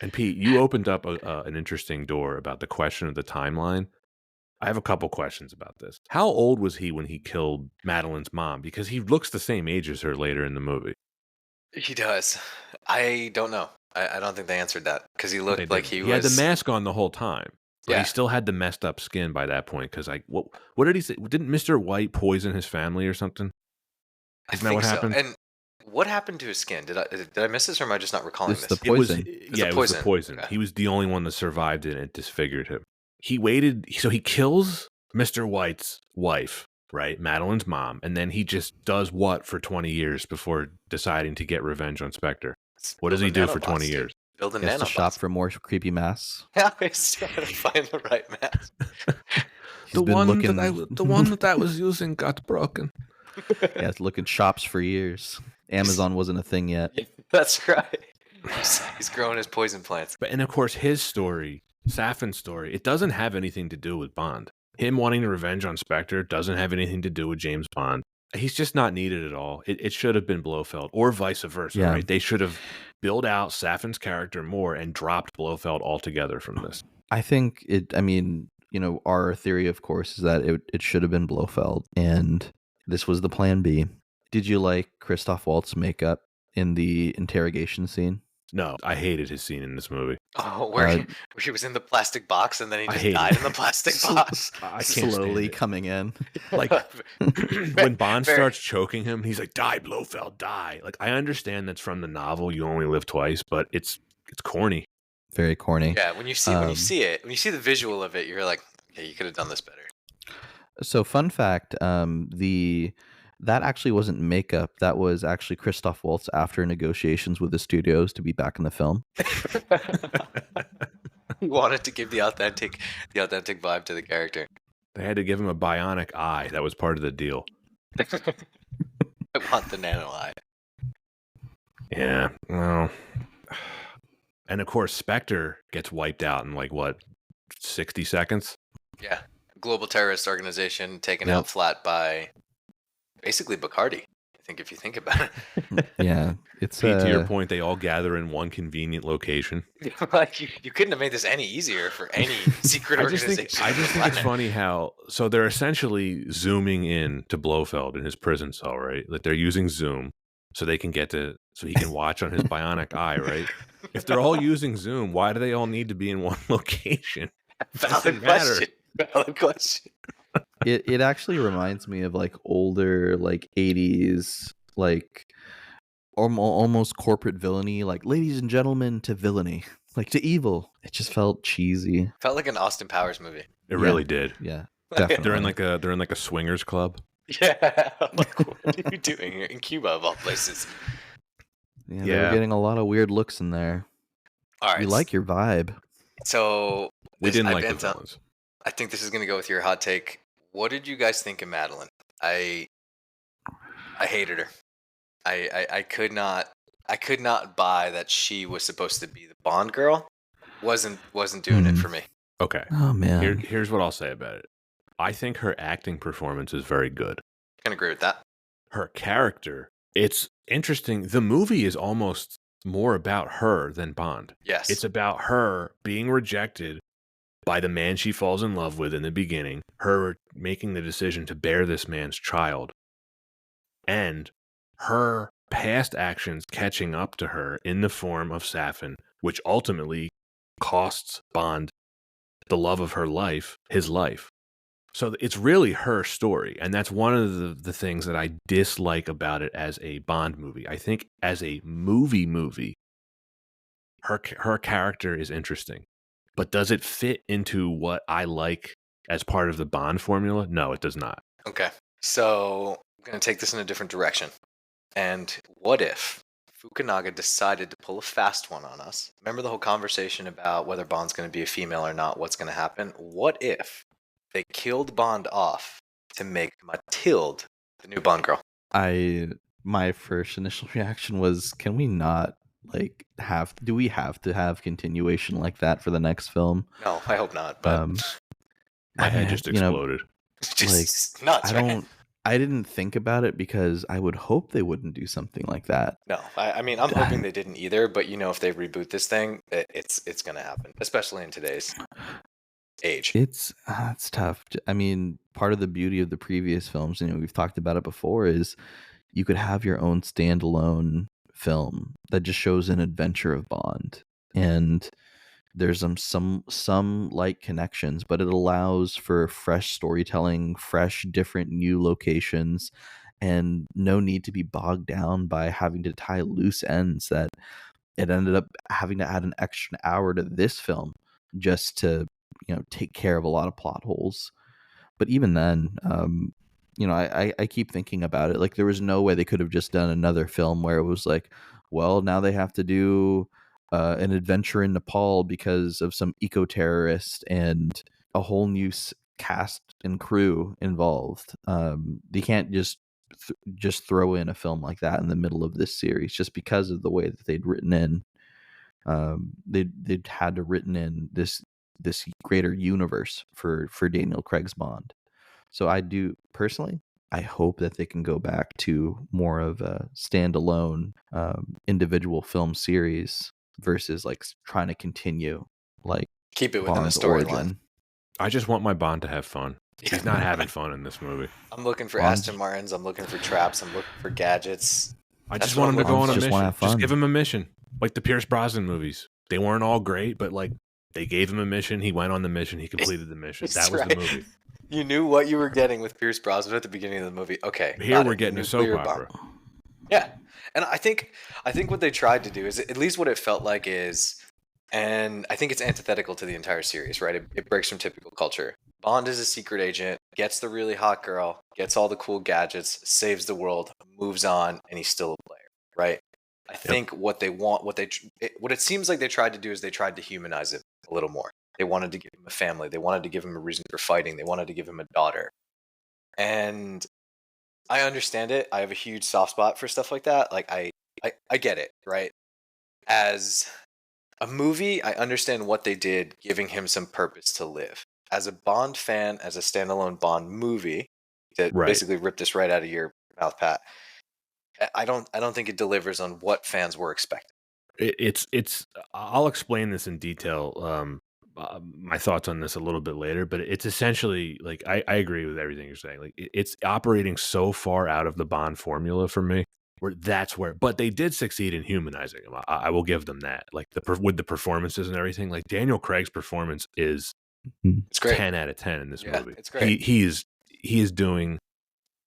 And Pete, you opened up an interesting door about the question of the timeline. I have a couple questions about this. How old was he when he killed Madeline's mom? Because he looks the same age as her later in the movie. He does. I don't know. I don't think they answered that because he looked like he was. He had the mask on the whole time. But Yeah. he still had the messed up skin by that point. Because what did he say? Didn't Mr. White poison his family or something? Isn't that what happened? So. And what happened to his skin? Did I miss this, or am I just not recalling It's this? the poison. It was the poison. Okay. He was the only one that survived it, and it disfigured him. He waited, so he kills Mr. White's wife, right? Madeline's mom, and then he just does what for 20 years before deciding to get revenge on Spectre? What does he do for 20 years? Build a He has to nanobots. shop for more creepy masks. Yeah, he's trying to find the right mask. He's been looking. the one that I was using got broken. Yeah, looking shops for years. Amazon wasn't a thing yet. That's right. He's growing his poison plants. And of course, his story, Safin's story, it doesn't have anything to do with Bond. Him wanting to revenge on Spectre doesn't have anything to do with James Bond. He's just not needed at all. It should have been Blofeld, or vice versa, Yeah. right? They should have built out Safin's character more and dropped Blofeld altogether from this. I think our theory, of course, is that it should have been Blofeld, and this was the plan B. Did you like Christoph Waltz's makeup in the interrogation scene? No, I hated his scene in this movie. Oh, where he was in the plastic box and then he I just hate died it. in the plastic box. I can't Slowly stand it. coming in. Like when Bond Very- starts choking him, he's like, "Die, Blofeld, die!" Like I understand that's from the novel "You Only Live Twice," but it's corny. Very corny. Yeah, when you see the visual of it, you're like, okay, you could have done this better. So, fun fact: that actually wasn't makeup. That was actually Christoph Waltz after negotiations with the studios to be back in the film. He wanted to give the authentic vibe to the character. They had to give him a bionic eye. That was part of the deal. I want the nano eye. Yeah. Well. And of course, Spectre gets wiped out in 60 seconds? Yeah, global terrorist organization taken Yep. out flat by basically Bacardi. I think if you think about it. Yeah, it's Pete, to your point, they all gather in one convenient location. Like you couldn't have made this any easier for any secret I just organization. think it's funny how so they're essentially zooming in to Blofeld in his prison cell, right? Like they're using Zoom so he can watch on his bionic eye, right? If they're all using Zoom, why do they all need to be in one location? Valid question. Valid question. It actually reminds me of older 80s almost corporate villainy, ladies and gentlemen to villainy, to evil. It just felt cheesy. Felt like an Austin Powers movie. It really did. Yeah, Okay. definitely. They're in a swingers club. Yeah. Like, what are you doing here in Cuba of all places? Yeah, they were getting a lot of weird looks in there. All We right. like your vibe. So We didn't like the Bent on- villains. I think this is going to go with your hot take. What did you guys think of Madeline? I hated her. I could not buy that she was supposed to be the Bond girl. Wasn't doing it for me. Okay. Oh man. Here's what I'll say about it. I think her acting performance is very good. Can agree with that. Her character, it's interesting. The movie is almost more about her than Bond. Yes. It's about her being rejected by the man she falls in love with in the beginning, her making the decision to bear this man's child, and her past actions catching up to her in the form of Safin, which ultimately costs Bond the love of her life, his life. So it's really her story, and that's one of the things that I dislike about it as a Bond movie. I think as a movie, her character is interesting, but does it fit into what I like as part of the Bond formula? No, it does not. Okay. So I'm going to take this in a different direction. And what if Fukunaga decided to pull a fast one on us? Remember the whole conversation about whether Bond's going to be a female or not, what's going to happen? What if they killed Bond off to make Mathilde the new Bond girl? My first initial reaction was, can we not do we have to have continuation like that for the next film? No, I hope not, but my head just exploded. Just nuts, right? I didn't think about it because I would hope they wouldn't do something like that. No, I mean, I'm hoping they didn't either, but if they reboot this thing, it's going to happen, especially in today's age. It's tough. I mean, part of the beauty of the previous films, we've talked about it before, is you could have your own standalone film that just shows an adventure of Bond, and there's some light connections, but it allows for fresh storytelling, fresh, different, new locations, and no need to be bogged down by having to tie loose ends that it ended up having to add an extra hour to this film just to take care of a lot of plot holes. But even then, I keep thinking about it. Like, there was no way they could have just done another film where it was like, well, now they have to do an adventure in Nepal because of some eco-terrorist and a whole new cast and crew involved. They can't just throw in a film like that in the middle of this series just because of the way that they'd written in. They'd had to written in this greater universe for Daniel Craig's Bond. So I do personally, I hope that they can go back to more of a standalone individual film series versus trying to continue keep it within Bond's a storyline. I just want my Bond to have fun. He's not having fun in this movie. I'm looking for Aston Martins. I'm looking for traps. I'm looking for gadgets. I just want him to go on a mission. Have fun. Just give him a mission. Like the Pierce Brosnan movies. They weren't all great, but they gave him a mission. He went on the mission. He completed the mission. That was the movie. You knew what you were getting with Pierce Brosnan at the beginning of the movie. Okay. Here we're getting a soap opera. Yeah. And I think what they tried to do is, at least what it felt like is, and I think it's antithetical to the entire series, right? It breaks from typical culture. Bond is a secret agent, gets the really hot girl, gets all the cool gadgets, saves the world, moves on, and he's still a player, right? I think what it seems like they tried to do is they tried to humanize it a little more. They wanted to give him a family. They wanted to give him a reason for fighting. They wanted to give him a daughter. And I understand it. I have a huge soft spot for stuff like that. I get it, right? As a movie, I understand what they did, giving him some purpose to live. As a Bond fan, as a standalone Bond movie, that basically ripped this right out of your mouth, Pat, I don't think it delivers on what fans were expecting. I'll explain this in detail, my thoughts on this a little bit later, but it's essentially I agree with everything you're saying. It's operating so far out of the Bond formula for me, but they did succeed in humanizing him. I will give them that. With the performances and everything, Daniel Craig's performance is it's great. 10 out of 10 in this movie. It's great. He is doing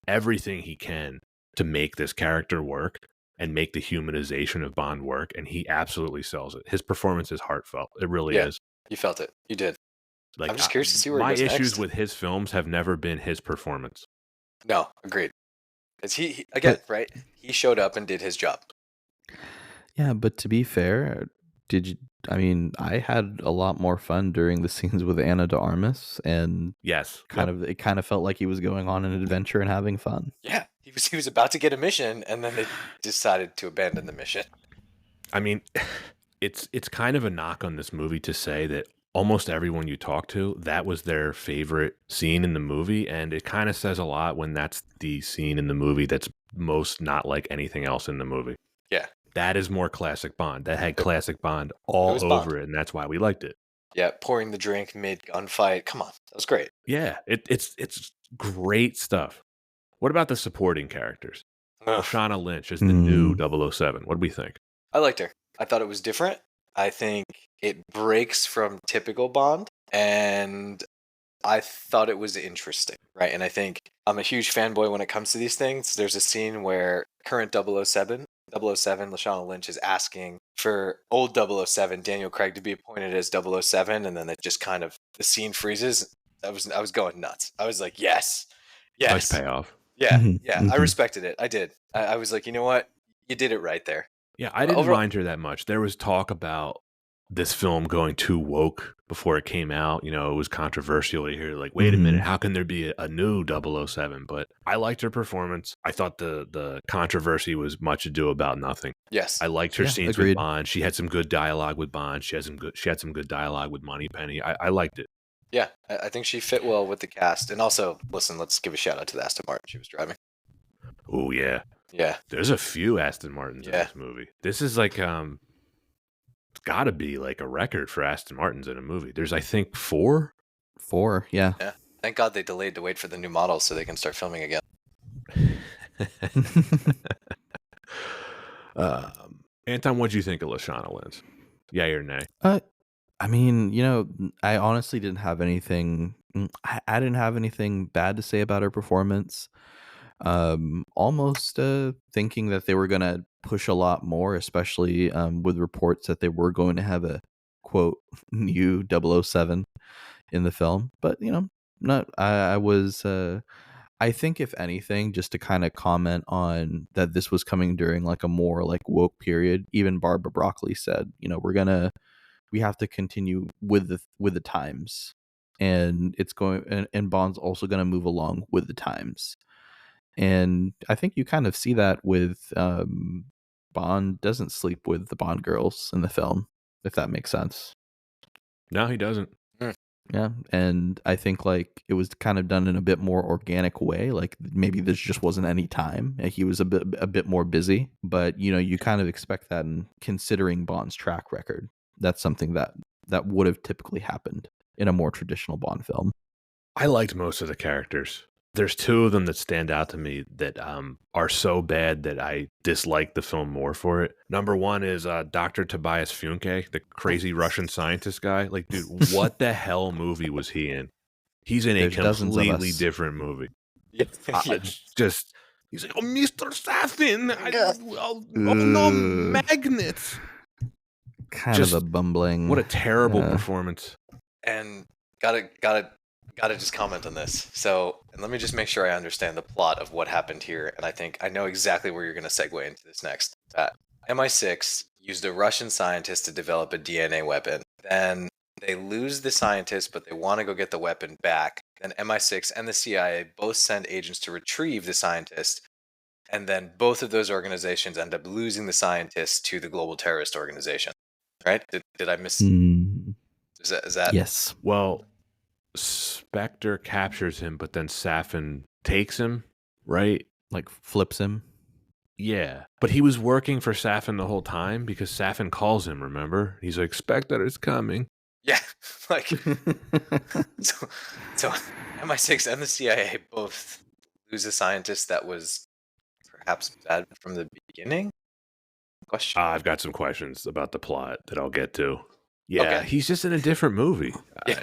everything he can to make this character work and make the humanization of Bond work, and he absolutely sells it. His performance is heartfelt. It really is. You felt it. You did. I'm just curious to see where he goes my issues next. with his films have never been his performance. No, agreed. Because he again, right? He showed up and did his job. Yeah, but to be fair, did you? I mean, I had a lot more fun during the scenes with Anna de Armas, and Yes. kind Yep. of it kind of felt like he was going on an adventure and having fun. Yeah, he was about to get a mission, and then they decided to abandon the mission. I mean, it's kind of a knock on this movie to say that almost everyone you talk to, that was their favorite scene in the movie, and it kind of says a lot when that's the scene in the movie that's most not like anything else in the movie. Yeah, That is more classic Bond. That had It- classic Bond it all was Bond. over it, and that's why we liked it. Yeah, pouring the drink mid gunfight. Come on, that was great. Yeah, it's great stuff. What about the supporting characters? Ugh. Lashana Lynch is the new Mm. 007. What do we think? I liked her. I thought it was different. I think it breaks from typical Bond, and I thought it was interesting, right? And I think I'm a huge fanboy when it comes to these things. There's a scene where current 007, Lashana Lynch is asking for old 007, Daniel Craig, to be appointed as 007, and then it just kind of, the scene freezes. I was going nuts. I was like, yes, Nice yes. payoff. Yeah, Mhm, yeah. I mhm. respected it. I did. I was like, you know what? You did it right there. Yeah, I didn't Overall- mind her that much. There was talk about this film going too woke before it came out. You know, it was controversial to hear, like, wait a minute, how can there be a new 007? But I liked her performance. I thought the controversy was much ado about nothing. Yes. I liked her Yeah, scenes agreed. with Bond. She had some good dialogue with Bond. She had some good dialogue with Moneypenny. I liked it. Yeah, I think she fit well with the cast. And also, listen, let's give a shout out to the Aston Martin she was driving. Oh yeah. Yeah. There's a few Aston Martins in Yeah. this movie. This is like it's got to be like a record for Aston Martins in a movie. There's I think 4. 4, yeah. Yeah. Thank God they delayed to wait for the new models so they can start filming again. Anton, what'd you think of Lashana Lynch? Yay or nay? I mean, you know, I honestly didn't have anything. I didn't have anything bad to say about her performance. Almost thinking that they were gonna push a lot more, especially with reports that they were going to have a quote new 007 in the film. But you know, not. I was. I think if anything, just to kind of comment on that, this was coming during like a more like woke period. Even Barbara Broccoli said, you know, we have to continue with the times, and it's going, and Bond's also going to move along with the times. And I think you kind of see that with Bond doesn't sleep with the Bond girls in the film, if that makes sense. No, he doesn't. Yeah, and I think like it was kind of done in a bit more organic way. Like maybe there just wasn't any time. He was a bit more busy, but you know, you kind of expect that. And considering Bond's track record, that's something that would have typically happened in a more traditional Bond film. I liked most of the characters. There's 2 of them that stand out to me that are so bad that I dislike the film more for it. Number 1 is Dr. Tobias Funke, the crazy Russian scientist guy. Like, dude, what the hell movie was he in? He's in There's a dozens of completely us. different movie. Yeah. It's just, he's like, oh, Mr. Safin, Yeah. oh no, Ugh. magnets. Kind Just- of a bumbling. What a terrible Yeah. performance. And gotta just comment on this. So, and let me just make sure I understand the plot of what happened here. And I think I know exactly where you're going to segue into this next. MI6 used a Russian scientist to develop a DNA weapon. Then they lose the scientist, but they want to go get the weapon back. Then MI6 and the CIA both send agents to retrieve the scientist. And then both of those organizations end up losing the scientist to the global terrorist organization. Right? Did I miss? Mm, Is that? yes. Well, Spectre captures him, but then Safin takes him, right? Like flips him. Yeah. But he was working for Safin the whole time because Safin calls him, remember? He's like, Spectre is coming. Yeah. Like, so MI6 and the CIA both lose a scientist that was perhaps bad from the beginning? Question. I've got some questions about the plot that I'll get to. Yeah, Okay. he's just in a different movie. Yeah.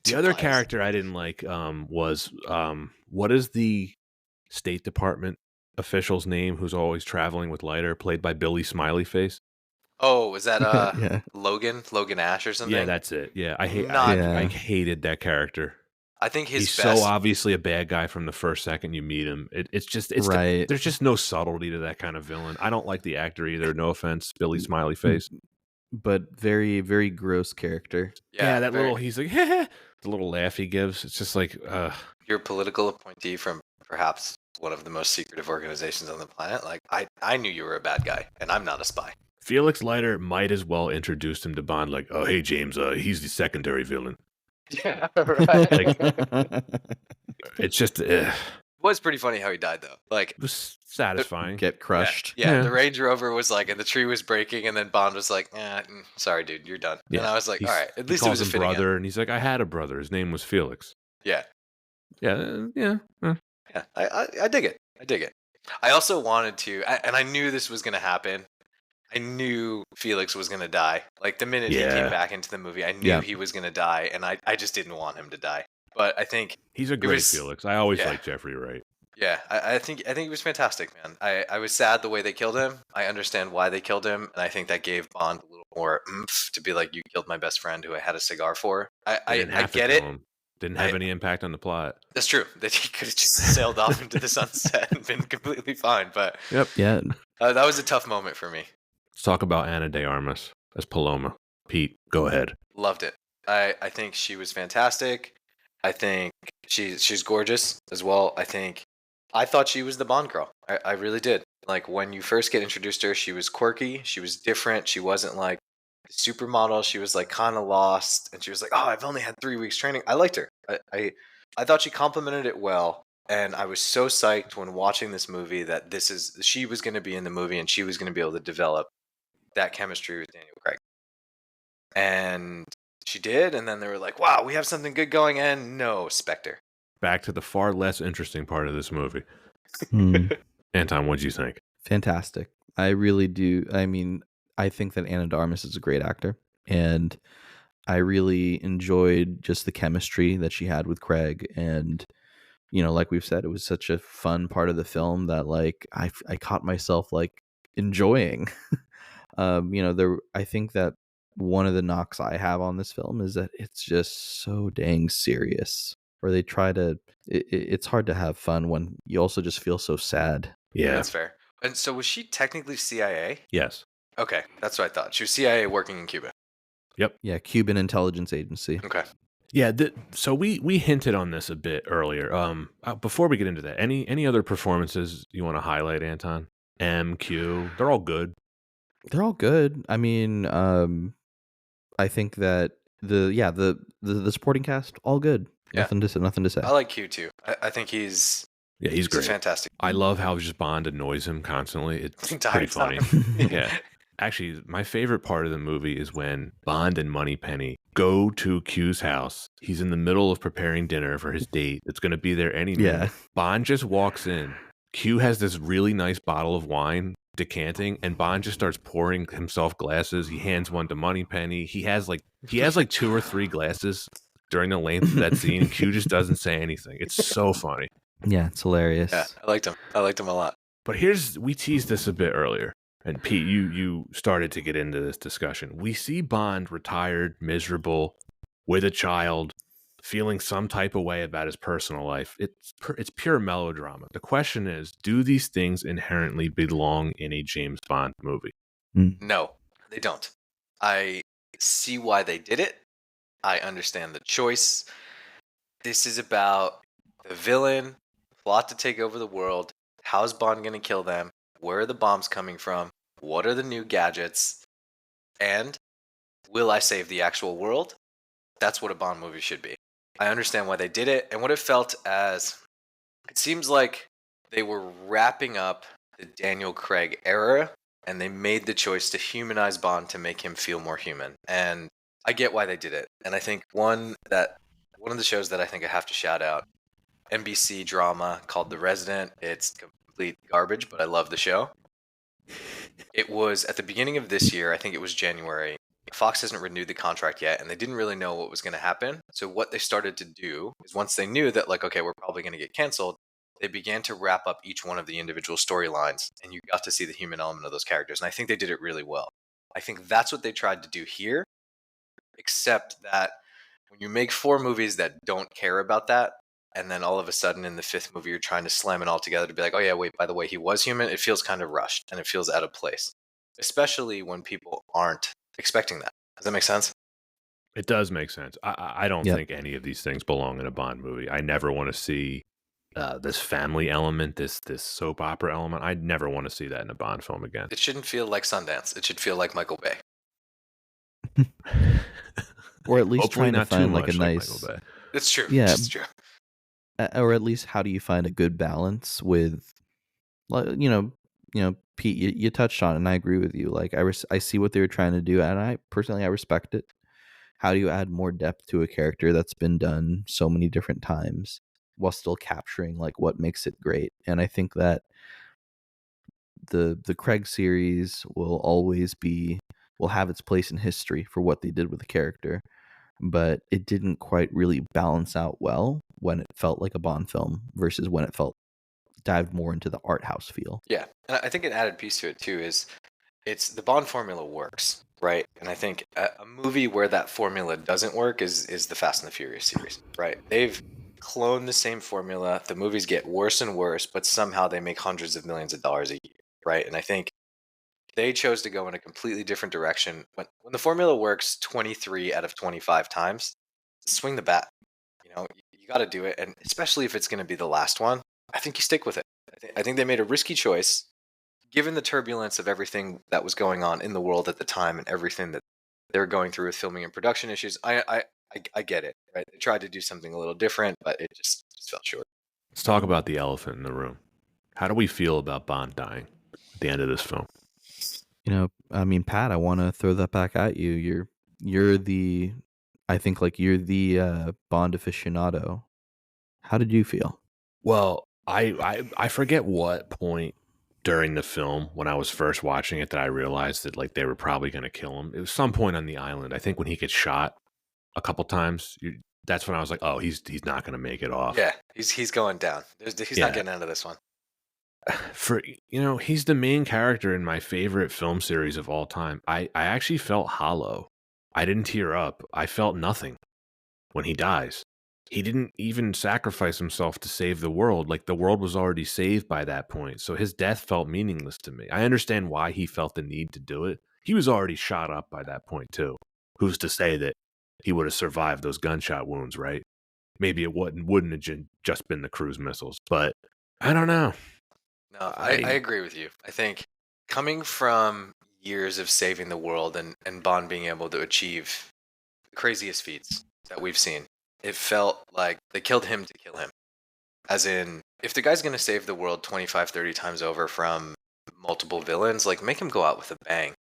The other character I didn't like was what is the State Department official's name who's always traveling with Leiter, played by Billy Smileyface? Oh, was that Yeah. Logan Ash or something? Yeah, that's it. Yeah, I Not- Yeah. I hated that character. I think his He's best. so obviously a bad guy from the first second you meet him. It's Right. there's just no subtlety to that kind of villain. I don't like the actor either. No offense, Billy Smiley Face. But very, very gross character. Yeah, that very, little he's like the little laugh he gives. It's just like you're a political appointee from perhaps one of the most secretive organizations on the planet. Like I knew you were a bad guy, and I'm not a spy. Felix Leiter might as well introduced him to Bond. Like, oh hey James, he's the secondary villain. Yeah, right. It's just It was pretty funny how he died though. Like it was satisfying. Get crushed. Yeah, Yeah. the Range Rover was like, and the tree was breaking, and then Bond was like, sorry, dude, you're done. And I was like, all right, at least it was a him fitting end. brother, and he's like, I had a brother. His name was Felix. Yeah, Yeah. yeah. I dig it. I dig it. I also wanted to, and I knew this was going to happen. I knew Felix was going to die. Like the minute he came back into the movie, I knew he was going to die, and I just didn't want him to die. But I think he's a great Felix. I always liked Jeffrey Wright. Yeah, I think he was fantastic, man. I was sad the way they killed him. I understand why they killed him, and I think that gave Bond a little more oomph to be like, you killed my best friend who I had a cigar for. I get it. Didn't have any impact on the plot. That's true. That he could have just sailed off into the sunset and been completely fine. But Yeah. That was a tough moment for me. Let's talk about Ana de Armas as Paloma. Pete, go ahead. Loved it. I think she was fantastic. I think she's gorgeous as well. I thought she was the Bond girl. I really did. Like when you first get introduced to her, she was quirky. She was different. She wasn't like a supermodel. She was like kind of lost, and she was like, "Oh, I've only had 3 weeks training." I liked her. I thought she complimented it well, and I was so psyched when watching this movie that she was going to be in the movie, and she was going to be able to develop that chemistry with Daniel Craig. And she did, and then they were like, "Wow, we have something good going." And no, Spectre. Back to the far less interesting part of this movie. Anton, what'd you think? Fantastic. I really do. I mean, I think that Ana de Armas is a great actor, and I really enjoyed just the chemistry that she had with Craig. And, like we've said, it was such a fun part of the film that like I caught myself like enjoying. I think that one of the knocks I have on this film is that it's just so dang serious. Or they try to. It's hard to have fun when you also just feel so sad. Yeah, that's fair. And so was she technically CIA? Yes. Okay, that's what I thought. She was CIA working in Cuba. Yep. Yeah, Cuban intelligence agency. Okay. Yeah, so we hinted on this a bit earlier. Before we get into that, any other performances you want to highlight, Anton? MQ, they're all good. They're all good. I mean, I think that the supporting cast all good. Yeah. Nothing to say. I like Q too. I think he's great. Fantastic. I love how just Bond annoys him constantly. It's pretty funny. Yeah. Actually, my favorite part of the movie is when Bond and Moneypenny go to Q's house. He's in the middle of preparing dinner for his date that's going to be there any minute. Yeah. Bond just walks in. Q has this really nice bottle of wine decanting, and Bond just starts pouring himself glasses. He hands one to Moneypenny. He has like 2 or 3 glasses during the length of that scene. Q just doesn't say anything. It's so funny. Yeah, it's hilarious. Yeah, I liked him a lot. But we teased this a bit earlier. And Pete, you started to get into this discussion. We see Bond retired, miserable, with a child, feeling some type of way about his personal life. It's pure melodrama. The question is, do these things inherently belong in a James Bond movie? No, they don't. I see why they did it. I understand the choice. This is about the villain, plot to take over the world. How's Bond going to kill them? Where are the bombs coming from? What are the new gadgets? And will I save the actual world? That's what a Bond movie should be. I understand why they did it and what it felt as. It seems like they were wrapping up the Daniel Craig era and they made the choice to humanize Bond to make him feel more human. And I get why they did it. And I think one of the shows that I think I have to shout out, NBC drama called The Resident. It's complete garbage, but I love the show. It was at the beginning of this year, I think it was January. Fox hasn't renewed the contract yet, and they didn't really know what was going to happen. So what they started to do is once they knew that, like, okay, we're probably going to get canceled, they began to wrap up each one of the individual storylines, and you got to see the human element of those characters. And I think they did it really well. I think that's what they tried to do here, except that when you make 4 movies that don't care about that, and then all of a sudden in the 5th movie you're trying to slam it all together to be like, oh yeah, wait, by the way, he was human, it feels kind of rushed and it feels out of place, especially when people aren't expecting that. Does that make sense? It does make sense. I don't Yep. think any of these things belong in a Bond movie. I never want to see this family element, this soap opera element. I never want to see that in a Bond film again. It shouldn't feel like Sundance. It should feel like Michael Bay. Or at least Hopefully trying to not too find like a much like nice, Michael Bay. It's true. Yeah. It's true. Or at least how do you find a good balance with, Pete, you touched on it, and I agree with you. Like I see what they were trying to do, and I respect it. How do you add more depth to a character that's been done so many different times while still capturing like what makes it great? And I think that the Craig series will have its place in history for what they did with the character, but it didn't quite really balance out well when it felt like a Bond film versus when it felt dived more into the art house feel. Yeah, and I think an added piece to it too is it's the Bond formula works, right? And I think a movie where that formula doesn't work is the Fast and the Furious series, right? They've cloned the same formula. The movies get worse and worse, but somehow they make hundreds of millions of dollars a year, right? And I think they chose to go in a completely different direction. When the formula works 23 out of 25 times, swing the bat. You got to do it, and especially if it's going to be the last one, I think you stick with it. I think they made a risky choice, given the turbulence of everything that was going on in the world at the time and everything that they were going through with filming and production issues. I get it, right? They tried to do something a little different, but it just fell short. Let's talk about the elephant in the room. How do we feel about Bond dying at the end of this film? I mean, Pat, I want to throw that back at you. You're the Bond aficionado. How did you feel? Well, I forget what point during the film when I was first watching it that I realized that like they were probably going to kill him. It was some point on the island. I think when he gets shot a couple times, that's when I was like, oh, he's not going to make it off. Yeah, he's going down. He's not getting out of this one. He's the main character in my favorite film series of all time. I actually felt hollow. I didn't tear up. I felt nothing when he dies. He didn't even sacrifice himself to save the world. Like the world was already saved by that point. So his death felt meaningless to me. I understand why he felt the need to do it. He was already shot up by that point too. Who's to say that he would have survived those gunshot wounds, right? Maybe it wouldn't have just been the cruise missiles, but I don't know. No, I agree with you. I think coming from years of saving the world and Bond being able to achieve the craziest feats that we've seen, it felt like they killed him to kill him. As in, if the guy's going to save the world 25, 30 times over from multiple villains, like make him go out with a bang.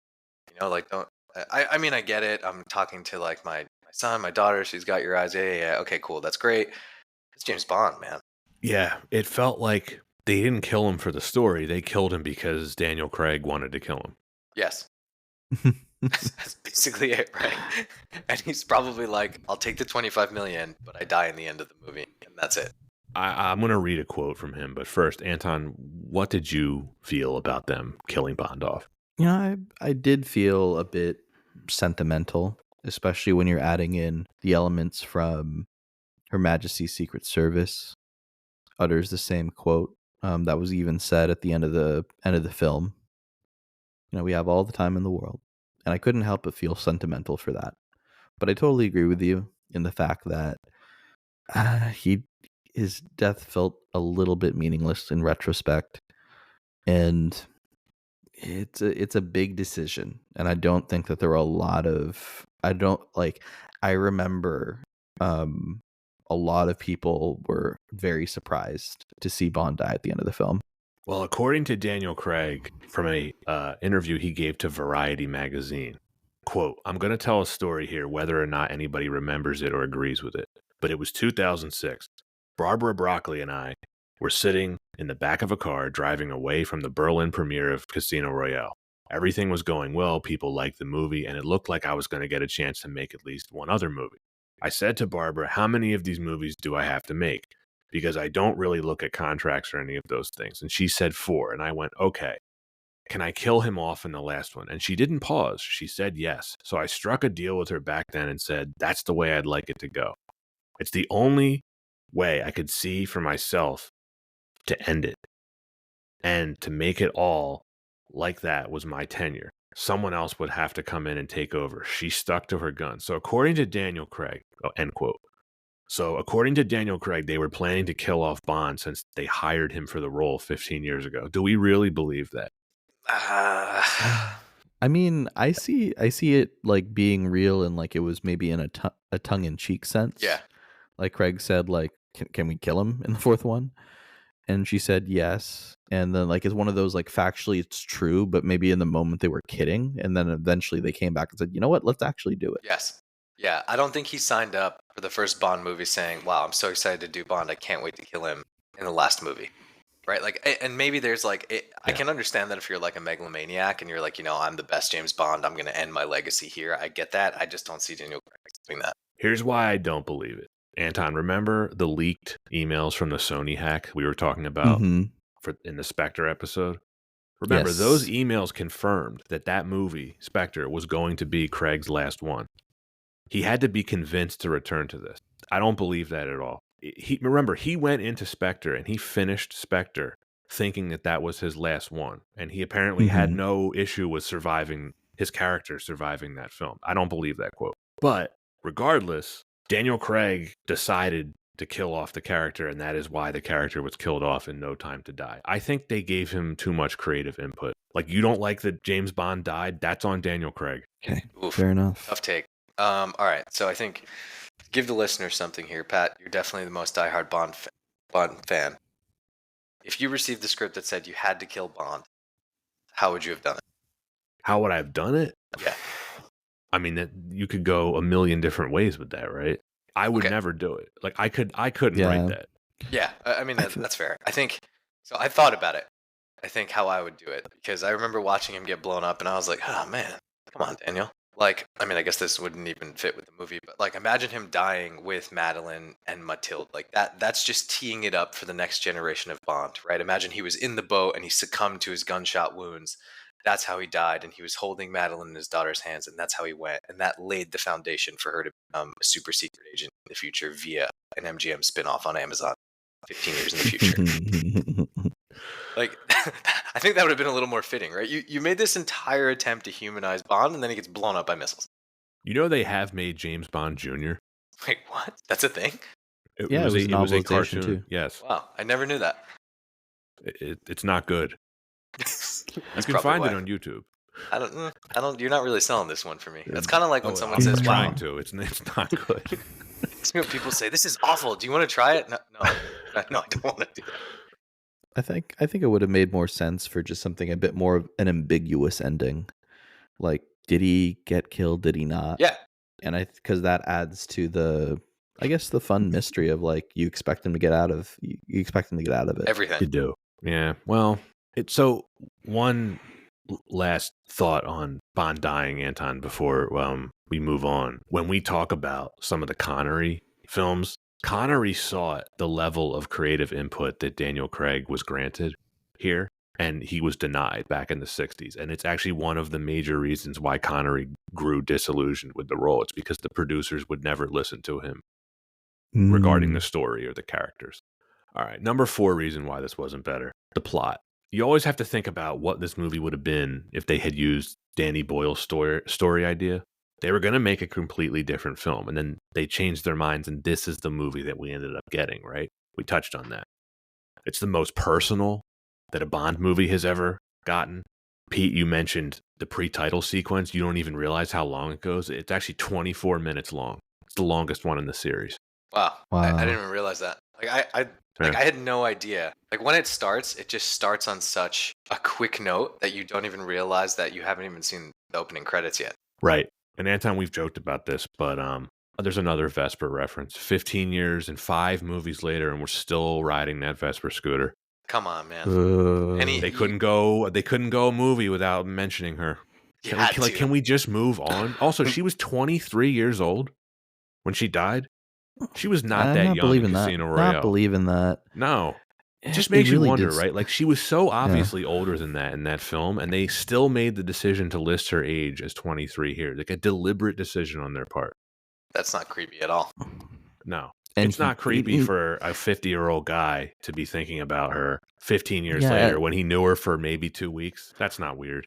Like don't. I mean, I get it. I'm talking to like my son, my daughter. She's got your eyes. Yeah. Okay, cool. That's great. It's James Bond, man. Yeah, it felt like they didn't kill him for the story. They killed him because Daniel Craig wanted to kill him. Yes. That's basically it, right? And he's probably like, I'll take the 25 million, but I die in the end of the movie, and that's it. I'm going to read a quote from him, but first, Anton, what did you feel about them killing Bond off? I did feel a bit sentimental, especially when you're adding in the elements from Her Majesty's Secret Service. Utters the same quote that was even said at the end of the film. We have all the time in the world, and I couldn't help but feel sentimental for that. But I totally agree with you in the fact that his death felt a little bit meaningless in retrospect, and it's a big decision, and I don't think that there were a lot of I remember a lot of people were very surprised to see Bond die at the end of the film. Well, according to Daniel Craig, from a interview he gave to Variety magazine, quote, I'm going to tell a story here, whether or not anybody remembers it or agrees with it. But it was 2006. Barbara Broccoli and I were sitting in the back of a car driving away from the Berlin premiere of Casino Royale. Everything was going well. People liked the movie, and it looked like I was going to get a chance to make at least one other movie. I said to Barbara, how many of these movies do I have to make? Because I don't really look at contracts or any of those things. And she said 4. And I went, okay. can I kill him off in the last one? And she didn't pause. She said yes. So I struck a deal with her back then and said, that's the way I'd like it to go. It's the only way I could see for myself to end it. And to make it all like that was my tenure. Someone else would have to come in and take over. She stuck to her gun. So according to Daniel Craig, end quote. So according to Daniel Craig, they were planning to kill off Bond since they hired him for the role 15 years ago. Do we really believe that? I mean, I see it like being real and like it was maybe in a tongue-in-cheek sense. Yeah. Like Craig said, like, can we kill him in the fourth one? And she said yes. And then like it's one of those like factually it's true, but maybe in the moment they were kidding. And then eventually they came back and said, you know what, let's actually do it. Yes. Yeah, I don't think he signed up for the first Bond movie saying, wow, I'm so excited to do Bond. I can't wait to kill him in the last movie. Right? Like, and maybe there's like, I can understand that if you're like a megalomaniac and you're like, I'm the best James Bond. I'm going to end my legacy here. I get that. I just don't see Daniel Craig doing that. Here's why I don't believe it. Anton, remember the leaked emails from the Sony hack we were talking about in the Spectre episode? Remember, those emails confirmed that movie, Spectre, was going to be Craig's last one. He had to be convinced to return to this. I don't believe that at all. Remember, he went into Spectre and he finished Spectre thinking that was his last one. And he apparently had no issue with his character surviving that film. I don't believe that quote. But regardless, Daniel Craig decided to kill off the character, and that is why the character was killed off in No Time to Die. I think they gave him too much creative input. Like, you don't like that James Bond died? That's on Daniel Craig. Okay, fair enough. Tough take. All right, so I think give the listeners something here. Pat, you're definitely the most diehard Bond fan. If you received the script that said you had to kill Bond, how would you have done it? How would I have done it? Yeah. I mean, you could go a million different ways with that, right? I would never do it. Like, I couldn't write that. Yeah, I mean, that's fair. I think, so I thought about it. I think how I would do it, because I remember watching him get blown up, and I was like, oh, man, come on, Daniel. Like, I mean, I guess this wouldn't even fit with the movie, but like, imagine him dying with Madeline and Mathilde. Like, that's just teeing it up for the next generation of Bond, right? Imagine he was in the boat and he succumbed to his gunshot wounds. That's how he died, and he was holding Madeline in his daughter's hands, and that's how he went. And that laid the foundation for her to become a super secret agent in the future via an MGM spinoff on Amazon 15 years in the future. Like, I think that would have been a little more fitting, right? You made this entire attempt to humanize Bond, and then he gets blown up by missiles. You know they have made James Bond Jr.? Wait, what? That's a thing? It was a cartoon. Too. Yes. Wow, I never knew that. It's not good. You can find it on YouTube. I don't. You're not really selling this one for me. That's kind of like when someone says, "Trying wow. to." It's not good. People say, "This is awful. Do you want to try it?" No, I don't want to do that. I think it would have made more sense for just something a bit more of an ambiguous ending. Like, did he get killed? Did he not? Yeah. And because that adds to the fun mystery of like you expect him to get out of it. Everything. You do. Yeah. Well, so one last thought on Bond dying, Anton, before we move on. When we talk about some of the Connery films, Connery saw the level of creative input that Daniel Craig was granted here, and he was denied back in the 60s. And it's actually one of the major reasons why Connery grew disillusioned with the role. It's because the producers would never listen to him regarding the story or the characters. All right, number 4 reason why this wasn't better, the plot. You always have to think about what this movie would have been if they had used Danny Boyle's story idea. They were going to make a completely different film, and then they changed their minds, and this is the movie that we ended up getting, right? We touched on that. It's the most personal that a Bond movie has ever gotten. Pete, you mentioned the pre-title sequence. You don't even realize how long it goes. It's actually 24 minutes long. It's the longest one in the series. Wow. I didn't even realize that. I had no idea. Like, when it starts, it just starts on such a quick note that you don't even realize that you haven't even seen the opening credits yet. Right. And Anton, we've joked about this, but there's another Vespa reference. 15 years and 5 movies later, and we're still riding that Vespa scooter. Come on, man. They couldn't go a movie without mentioning her. Can we just move on? Also, she was 23 years old when she died. She was not that young in Casino Royale. Not believing that. No. It just It makes you really wonder, did. right? Like, she was so Yeah. obviously older than that in that film, and they still made the decision to list her age as 23 here. Like a deliberate decision on their part. That's not creepy at all. No. And It's not creepy for a 50-year-old guy to be thinking about her 15 years Yeah, later when he knew her for maybe 2 weeks. That's not weird.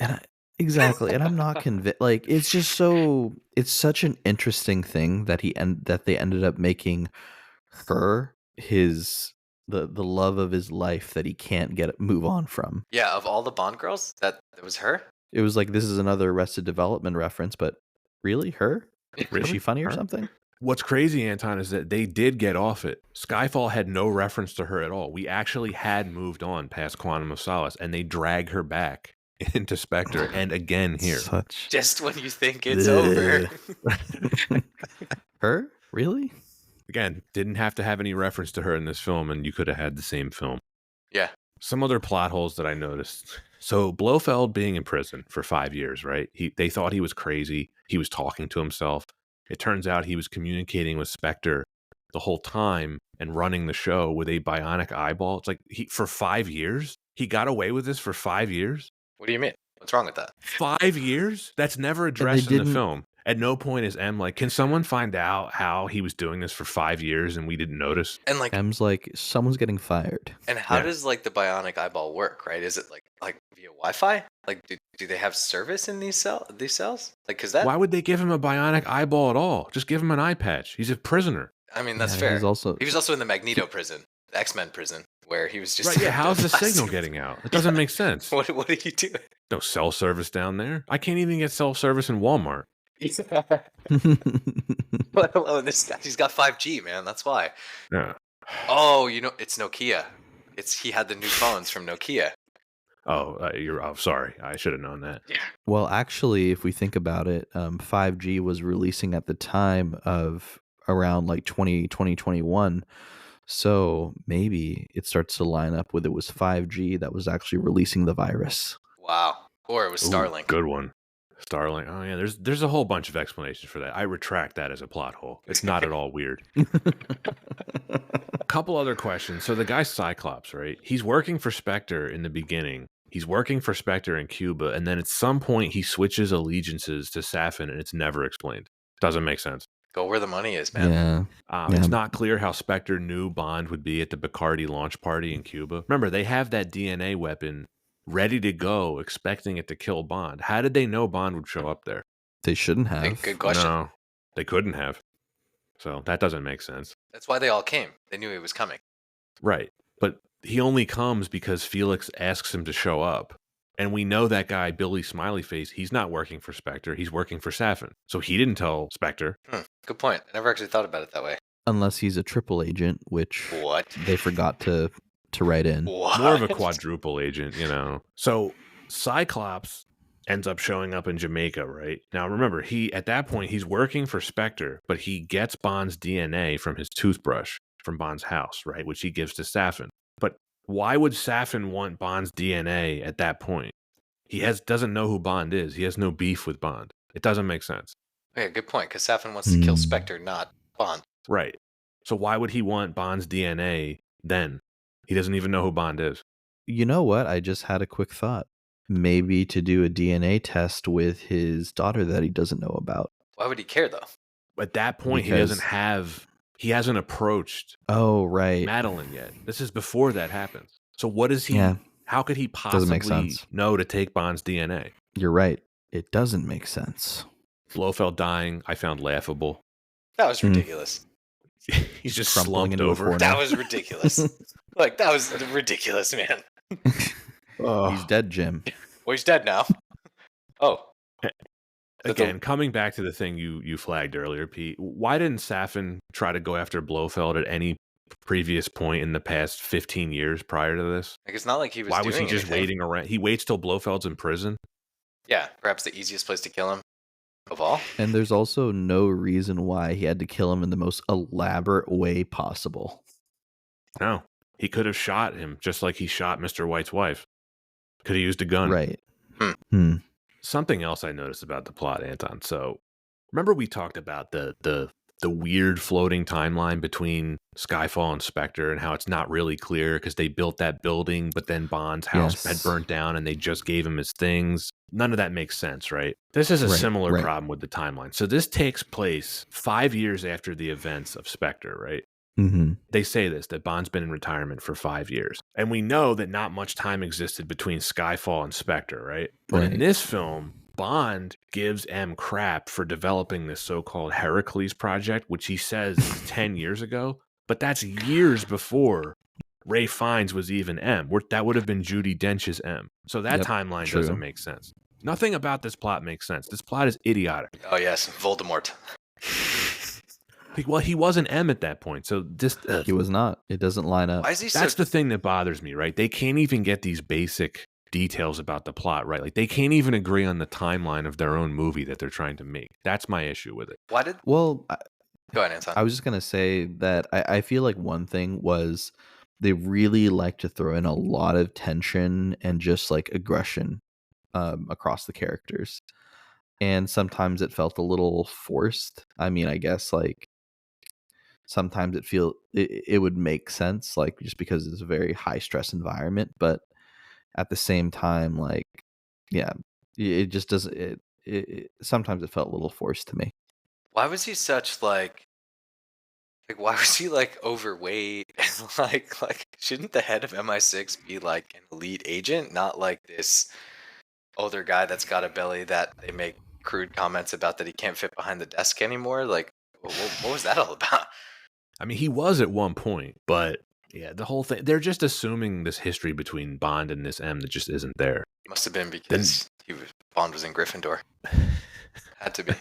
exactly. And I'm not convinced. Like, it's just so. It's such an interesting thing that that they ended up making her the love of his life that he can't move on from. Yeah, of all the Bond girls, that it was her. It was like, this is another Arrested Development reference, but really, her? Is Really? she funny or Her? something? What's crazy, Anton, is that they did get off it. Skyfall had no reference to her at all. We actually had moved on past Quantum of Solace, and they drag her back into Spectre, and again here. Such Just when you think it's over. her? Really? Again, didn't have to have any reference to her in this film, and you could have had the same film. Yeah. Some other plot holes that I noticed. So Blofeld being in prison for 5 years, right? They thought he was crazy. He was talking to himself. It turns out he was communicating with Spectre the whole time and running the show with a bionic eyeball. It's like for 5 years? He got away with this for 5 years? What do you mean? What's wrong with that? 5 years? That's never addressed in the film. At no point is M like, can someone find out how he was doing this for 5 years and we didn't notice? And like, M's like, someone's getting fired. and how does like the bionic eyeball work? Right? Is it like via Wi-Fi? Like, do they have service in these cells? Like, cause that. Why would they give him a bionic eyeball at all? Just give him an eye patch. He's a prisoner. I mean, that's Yeah, fair. he was also in the Magneto prison, the X-Men prison, where he was just right. Yeah. How's the signal getting out? It doesn't make sense. What are you doing? No cell service down there. I can't even get cell service in Walmart. Let alone this guy. He's got 5G, man. That's why. Yeah. Oh, it's Nokia. He had the new phones from Nokia. Oh, sorry. I should have known that. Yeah. Well, actually, if we think about it, 5G was releasing at the time of around like 2021. So maybe it starts to line up with it was 5G that was actually releasing the virus. Wow. Or it was Starlink. Ooh, good one. Starlink. Oh yeah, there's a whole bunch of explanations for that. I retract that as a plot hole. It's not at all weird. A couple other questions. So the guy's Cyclops, right? He's working for Spectre in the beginning. He's working for Spectre in Cuba, and then at some point he switches allegiances to Safin, and it's never explained. Doesn't make sense. Go where the money is, man. Yeah. It's not clear how Spectre knew Bond would be at the Bacardi launch party in Cuba. Remember, they have that DNA weapon ready to go, expecting it to kill Bond. How did they know Bond would show up there? They shouldn't have. Good question. No, they couldn't have. So that doesn't make sense. That's why they all came. They knew he was coming. Right. But he only comes because Felix asks him to show up. And we know that guy, Billy Smileyface, he's not working for Spectre. He's working for Safin. So he didn't tell Spectre. Good point. I never actually thought about it that way. Unless he's a triple agent, which What? they forgot to write in. What? More of a quadruple agent, So Cyclops ends up showing up in Jamaica, right? Now, remember, at that point, he's working for Spectre, but he gets Bond's DNA from his toothbrush from Bond's house, right? Which he gives to Safin. But why would Safin want Bond's DNA at that point? He doesn't know who Bond is. He has no beef with Bond. It doesn't make sense. Yeah, good point. Because Safin wants to kill Spectre, not Bond. Right. So why would he want Bond's DNA then? He doesn't even know who Bond is. You know what? I just had a quick thought. Maybe to do a DNA test with his daughter that he doesn't know about. Why would he care, though? At that point, he hasn't approached Madeline yet. This is before that happens. So what is he, how could he possibly know to take Bond's DNA? You're right. It doesn't make sense. Blofeld dying, I found laughable. That was ridiculous. He's just crumpling slumped into a over. corner. That was ridiculous. That was ridiculous, man. He's dead, Jim. Well, he's dead now. Oh. Again, coming back to the thing you flagged earlier, Pete, why didn't Safin try to go after Blofeld at any previous point in the past 15 years prior to this? Like, it's not like he was Why doing was he just anything. waiting around? He waits till Blofeld's in prison? Yeah, perhaps the easiest place to kill him of all. And there's also no reason why he had to kill him in the most elaborate way possible. No. He could have shot him just like he shot Mr. White's wife. Could have used a gun. Right. Something else I noticed about the plot, Anton. So, remember we talked about the the weird floating timeline between Skyfall and Spectre and how it's not really clear because they built that building, but then Bond's house had burnt down and they just gave him his things. None of that makes sense, right? This is a similar problem with the timeline. So this takes place 5 years after the events of Spectre, right? Mm-hmm. They say this, that Bond's been in retirement for 5 years. And we know that not much time existed between Skyfall and Spectre, right? But in this film, Bond gives M crap for developing this so-called Heracles project, which he says is 10 years ago. But that's years before Ray Fiennes was even M. That would have been Judi Dench's M. So that timeline doesn't make sense. Nothing about this plot makes sense. This plot is idiotic. Oh, yes. Voldemort. Well, he wasn't M at that point, so this he was not. It doesn't line up. Why is he That's the thing that bothers me, right? They can't even get these basic details about the plot, right? Like they can't even agree on the timeline of their own movie that they're trying to make. That's my issue with it. Well, go ahead, Anton. I was just gonna say that I feel like one thing was they really like to throw in a lot of tension and just like aggression across the characters, and sometimes it felt a little forced. I mean, I guess like sometimes it would make sense, like just because it's a very high stress environment, but at the same time, like, yeah, it just doesn't. It sometimes it felt a little forced to me. Why was he such like why was he like overweight? And like shouldn't the head of MI6 be like an elite agent, not like this older guy that's got a belly that they make crude comments about that he can't fit behind the desk anymore? Like, what was that all about? I mean, he was at one point, but yeah, the whole thing, they're just assuming this history between Bond and this M that just isn't there. Must have been because Bond was in Gryffindor. Had to be.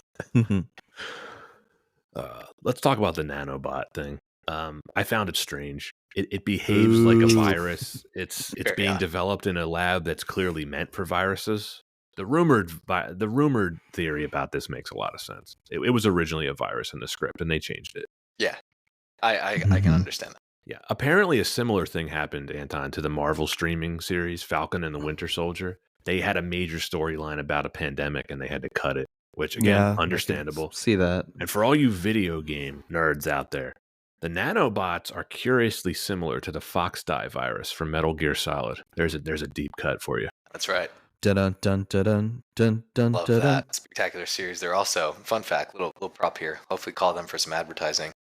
Let's talk about the nanobot thing. I found it strange. It behaves like a virus. It's being developed in a lab that's clearly meant for viruses. The rumored theory about this makes a lot of sense. It was originally a virus in the script, and they changed it. Yeah, I can understand that. Yeah, apparently a similar thing happened, Anton, to the Marvel streaming series Falcon and the Winter Soldier. They had a major storyline about a pandemic, and they had to cut it, which, again, understandable. See that. And for all you video game nerds out there, the nanobots are curiously similar to the Foxdie virus from Metal Gear Solid. There's a deep cut for you. That's right. Dun dun dun dun dun. Love that spectacular series. They're also, fun fact, little prop here. Hopefully, call them for some advertising.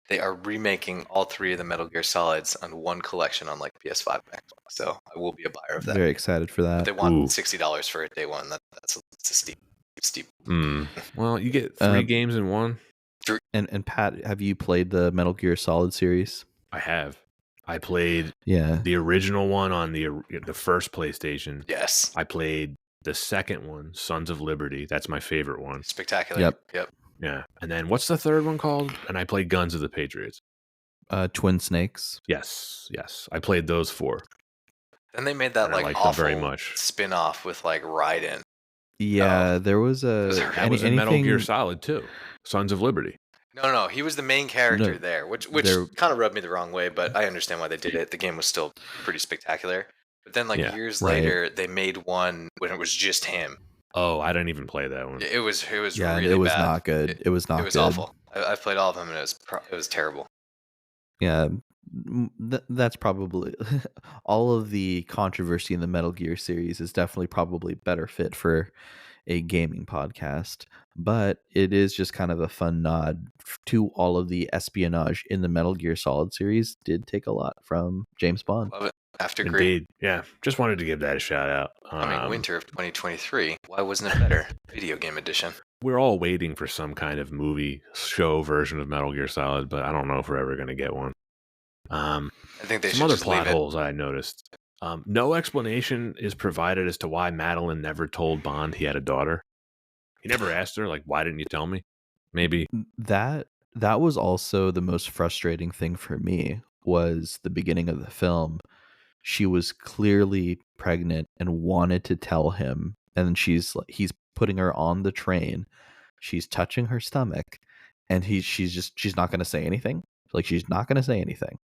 They are remaking all 3 of the Metal Gear Solids on one collection on like PS5 and Xbox. So I will be a buyer of that. Very excited for that. But they want $60 for it day one. It's a steep. Well, you get 3 games in one. And Pat, have you played the Metal Gear Solid series? I have. I played the original one on the first PlayStation. Yes. I played the second one, Sons of Liberty. That's my favorite one. Spectacular. Yep. Yeah. And then what's the third one called? And I played Guns of the Patriots. Twin Snakes. Yes. I played those 4. Then they made that like awful very much spin-off with like Raiden. Yeah, there was that was in Metal Gear Solid too. Sons of Liberty. No, he was the main character there, which kind of rubbed me the wrong way, but I understand why they did it. The game was still pretty spectacular. But then like years later, they made one when it was just him. Oh, I didn't even play that one. It was really it was bad. Not good. It was not. It was awful. I've played all of them, and it was terrible. Yeah, that's probably all of the controversy in the Metal Gear series is definitely probably better fit for a gaming podcast, but it is just kind of a fun nod to all of the espionage in the Metal Gear Solid series. Did take a lot from James Bond. Love it. After Indeed. Yeah, just wanted to give that a shout out. Winter of 2023. Why wasn't it better? Video game edition. We're all waiting for some kind of movie show version of Metal Gear Solid, but I don't know if we're ever going to get one. I think they some other plot holes I noticed. No explanation is provided as to why Madeline never told Bond he had a daughter. He never asked her, like, why didn't you tell me? Maybe that was also the most frustrating thing for me was the beginning of the film. She was clearly pregnant and wanted to tell him, and he's putting her on the train. She's touching her stomach, and she's not going to say anything. Like, she's not going to say anything.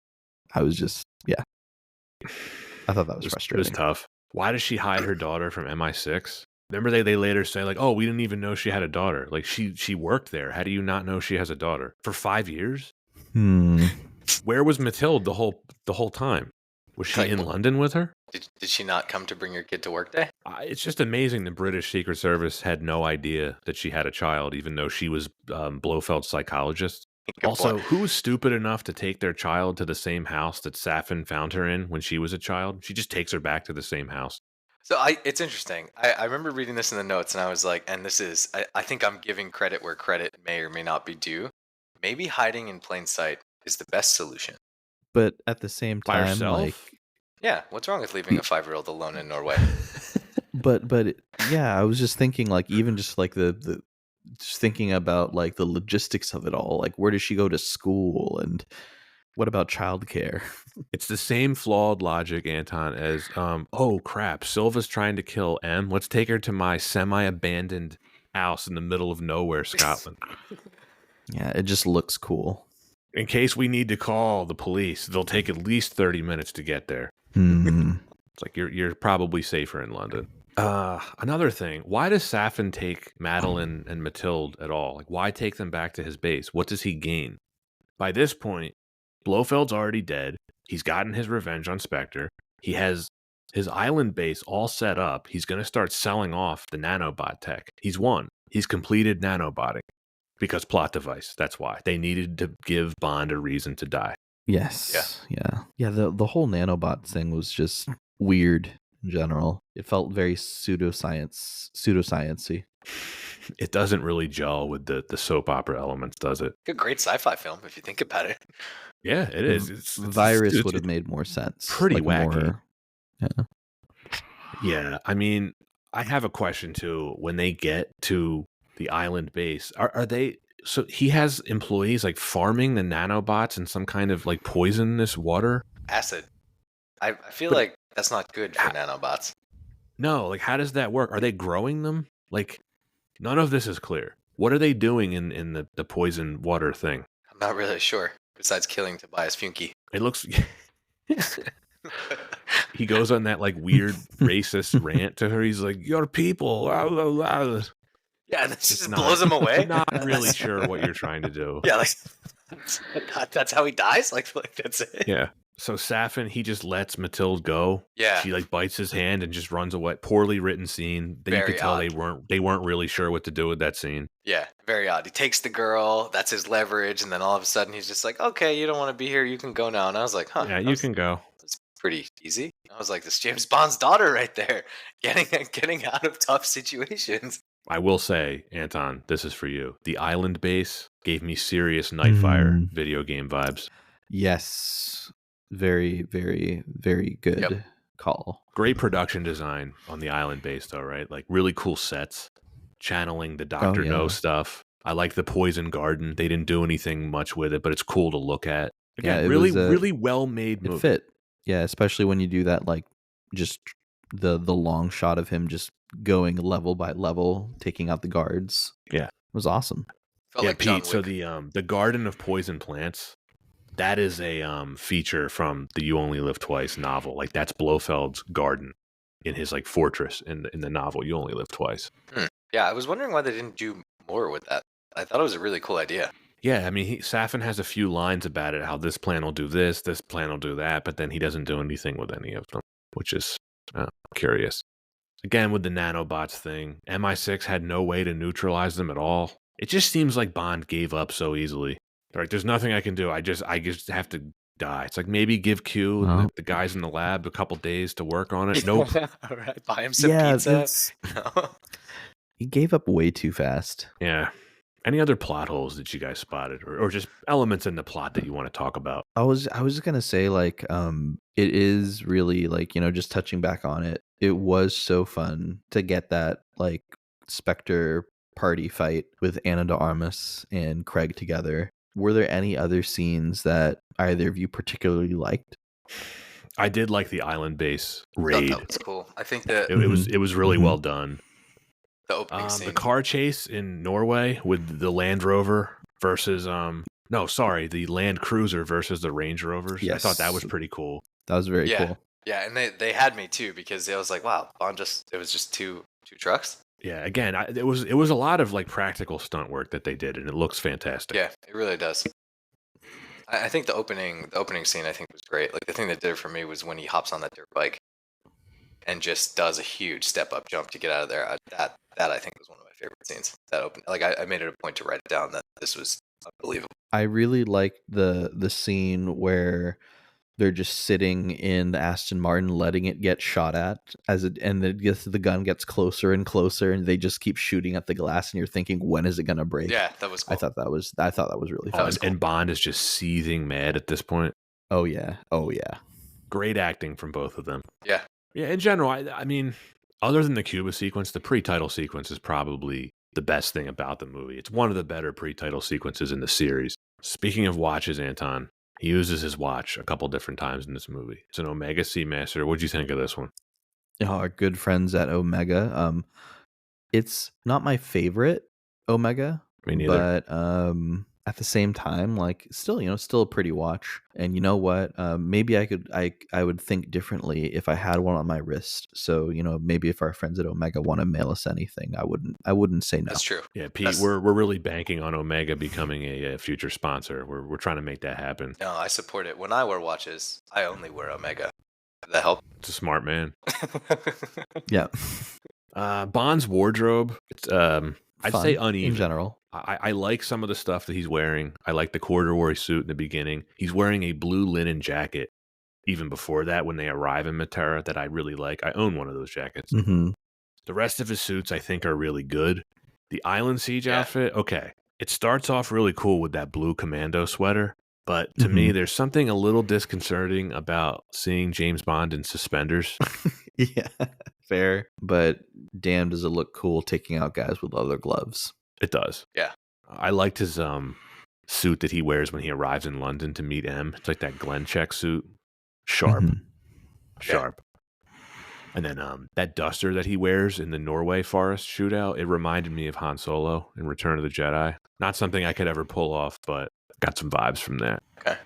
I was just, I thought that was frustrating. It was tough. Why does she hide her daughter from MI6? Remember they later say like, oh, we didn't even know she had a daughter. Like she worked there. How do you not know she has a daughter? For 5 years? Where was Mathilde the whole time? Was she in London with her? Did she not come to bring her kid to work day? It's just amazing the British Secret Service had no idea that she had a child, even though she was Blofeld's psychologist. Also, who was stupid enough to take their child to the same house that Safin found her in when she was a child? She just takes her back to the same house. So it's interesting. I remember reading this in the notes, and I was like, and this is, I think I'm giving credit where credit may or may not be due. Maybe hiding in plain sight is the best solution. But at the same By time, herself? like, yeah, what's wrong with leaving a 5-year-old alone in Norway? but yeah, I was just thinking, like, even just like the just thinking about like the logistics of it all. Like, where does she go to school, and what about childcare? It's the same flawed logic, Anton, as oh crap, Silva's trying to kill M. Let's take her to my semi-abandoned house in the middle of nowhere, Scotland. Yeah, it just looks cool. In case we need to call the police, they'll take at least 30 minutes to get there. It's like you're probably safer in London. Another thing, why does Safin take Madeline and Mathilde at all? Like, why take them back to his base? What does he gain? By this point, Blofeld's already dead. He's gotten his revenge on Spectre. He has his island base all set up. He's going to start selling off the nanobot tech. He's won. He's completed nanobotting. Because plot device, that's why. They needed to give Bond a reason to die. Yes. Yeah. The whole nanobot thing was just weird in general. It felt very pseudoscience-y. It doesn't really gel with the soap opera elements, does it? A great sci-fi film, if you think about it. Yeah, it is. Virus would have made more sense. Pretty like wacky. Yeah. Yeah, I mean, I have a question too. When they get to the island base, are they... So he has employees like farming the nanobots in some kind of like poisonous water? Acid. I feel like that's not good for nanobots. No, like how does that work? Are they growing them? Like none of this is clear. What are they doing in the poison water thing? I'm not really sure, besides killing Tobias Funke. It looks... He goes on that like weird racist rant to her. He's like, "Your people." Yeah, this just blows him away. Not really sure what you're trying to do. Yeah, like that's how he dies. Like that's it. Yeah. So Safin, he just lets Mathilde go. Yeah. She like bites his hand and just runs away. Poorly written scene. You could tell they weren't really sure what to do with that scene. Yeah, very odd. He takes the girl. That's his leverage, and then all of a sudden he's just like, "Okay, you don't want to be here. You can go now." And I was like, "Huh? Yeah, you can go." That's pretty easy. I was like, "This James Bond's daughter right there, getting out of tough situations." I will say, Anton, this is for you. The island base gave me serious Nightfire video game vibes. Yes. Very, very, very good call. Great production design on the island base, though, right? Like really cool sets, channeling the Dr. No stuff. I like the poison garden. They didn't do anything much with it, but it's cool to look at. Again, really well-made movie. It fit. Yeah, especially when you do that, like just the long shot of him just going level by level, taking out the guards. Yeah. It was awesome. Felt like Pete, so the Garden of Poison Plants, that is a feature from the You Only Live Twice novel. Like that's Blofeld's garden in his like fortress in the novel You Only Live Twice. Yeah, I was wondering why they didn't do more with that. I thought it was a really cool idea. Yeah, I mean, Safin has a few lines about it, how this plan will do this plan will do that, but then he doesn't do anything with any of them, which is curious. Again, with the nanobots thing, MI6 had no way to neutralize them at all. It just seems like Bond gave up so easily. Like, there's nothing I can do. I just have to die. It's like maybe give Q and the guys in the lab a couple days to work on it. Nope. All right, buy him some pizza. He gave up way too fast. Yeah. Any other plot holes that you guys spotted, or just elements in the plot that you want to talk about? I was just gonna say, like, it is really like, just touching back on it. It was so fun to get that like Spectre party fight with Ana de Armas and Craig together. Were there any other scenes that either of you particularly liked? I did like the island base raid. That was cool. I think that it was really well done. The opening scene. The car chase in Norway with the Land Rover versus the Land Cruiser versus the Range Rovers. Yes. I thought that was pretty cool. That was very cool. Yeah, and they had me too, because I was like, wow, Bond it was just too 2 trucks. Yeah, again, it was a lot of like practical stunt work that they did, and it looks fantastic. Yeah, it really does. I think the opening scene I think was great. Like the thing that did it for me was when he hops on that dirt bike and just does a huge step up jump to get out of there. That I think was one of my favorite scenes. That open, like I made it a point to write it down that this was unbelievable. I really like the scene where they're just sitting in the Aston Martin, letting it get shot at and the gun gets closer and closer, and they just keep shooting at the glass, and you're thinking, when is it gonna break? Yeah, that was cool. I thought that was really fun. Oh, and Bond is just seething mad at this point. Oh yeah. Great acting from both of them. Yeah. Yeah, in general, I mean, other than the Cuba sequence, the pre-title sequence is probably the best thing about the movie. It's one of the better pre-title sequences in the series. Speaking of watches, Anton, he uses his watch a couple different times in this movie. It's an Omega Seamaster. What'd you think of this one? Our good friends at Omega. It's not my favorite Omega, Me neither. but at the same time, like still, still a pretty watch. And you know what? Maybe I would think differently if I had one on my wrist. So, maybe if our friends at Omega want to mail us anything, I wouldn't say no. That's true. Yeah, Pete, we're really banking on Omega becoming a future sponsor. We're trying to make that happen. No, I support it. When I wear watches, I only wear Omega. Does that help? It's a smart man. Yeah. Bond's wardrobe, it's I'd say uneven in general. I like some of the stuff that he's wearing. I like the corduroy suit in the beginning. He's wearing a blue linen jacket even before that when they arrive in Matera that I really like. I own one of those jackets. Mm-hmm. The rest of his suits I think are really good. The Island Siege outfit, okay. It starts off really cool with that blue commando sweater, but to me there's something a little disconcerting about seeing James Bond in suspenders. Yeah, fair. But damn, does it look cool taking out guys with leather gloves. It does. Yeah. I liked his suit that he wears when he arrives in London to meet M. It's like that Glen check suit. Sharp. Sharp. And then that duster that he wears in the Norway forest shootout, it reminded me of Han Solo in Return of the Jedi. Not something I could ever pull off, but got some vibes from that. Okay.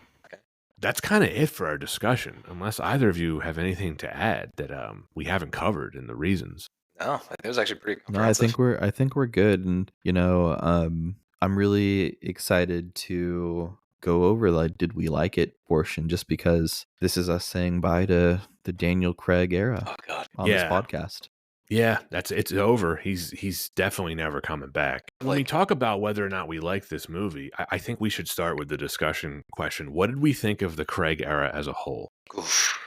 That's kind of it for our discussion, unless either of you have anything to add that we haven't covered in the reasons. No, it was actually pretty No, I comprehensive. think we're good, and I'm really excited to go over like did we like it portion, just because this is us saying bye to the Daniel Craig era Oh God. on this podcast. Yeah, it's over. He's definitely never coming back. When we talk about whether or not we like this movie, I think we should start with the discussion question. What did we think of the Craig era as a whole? Oof.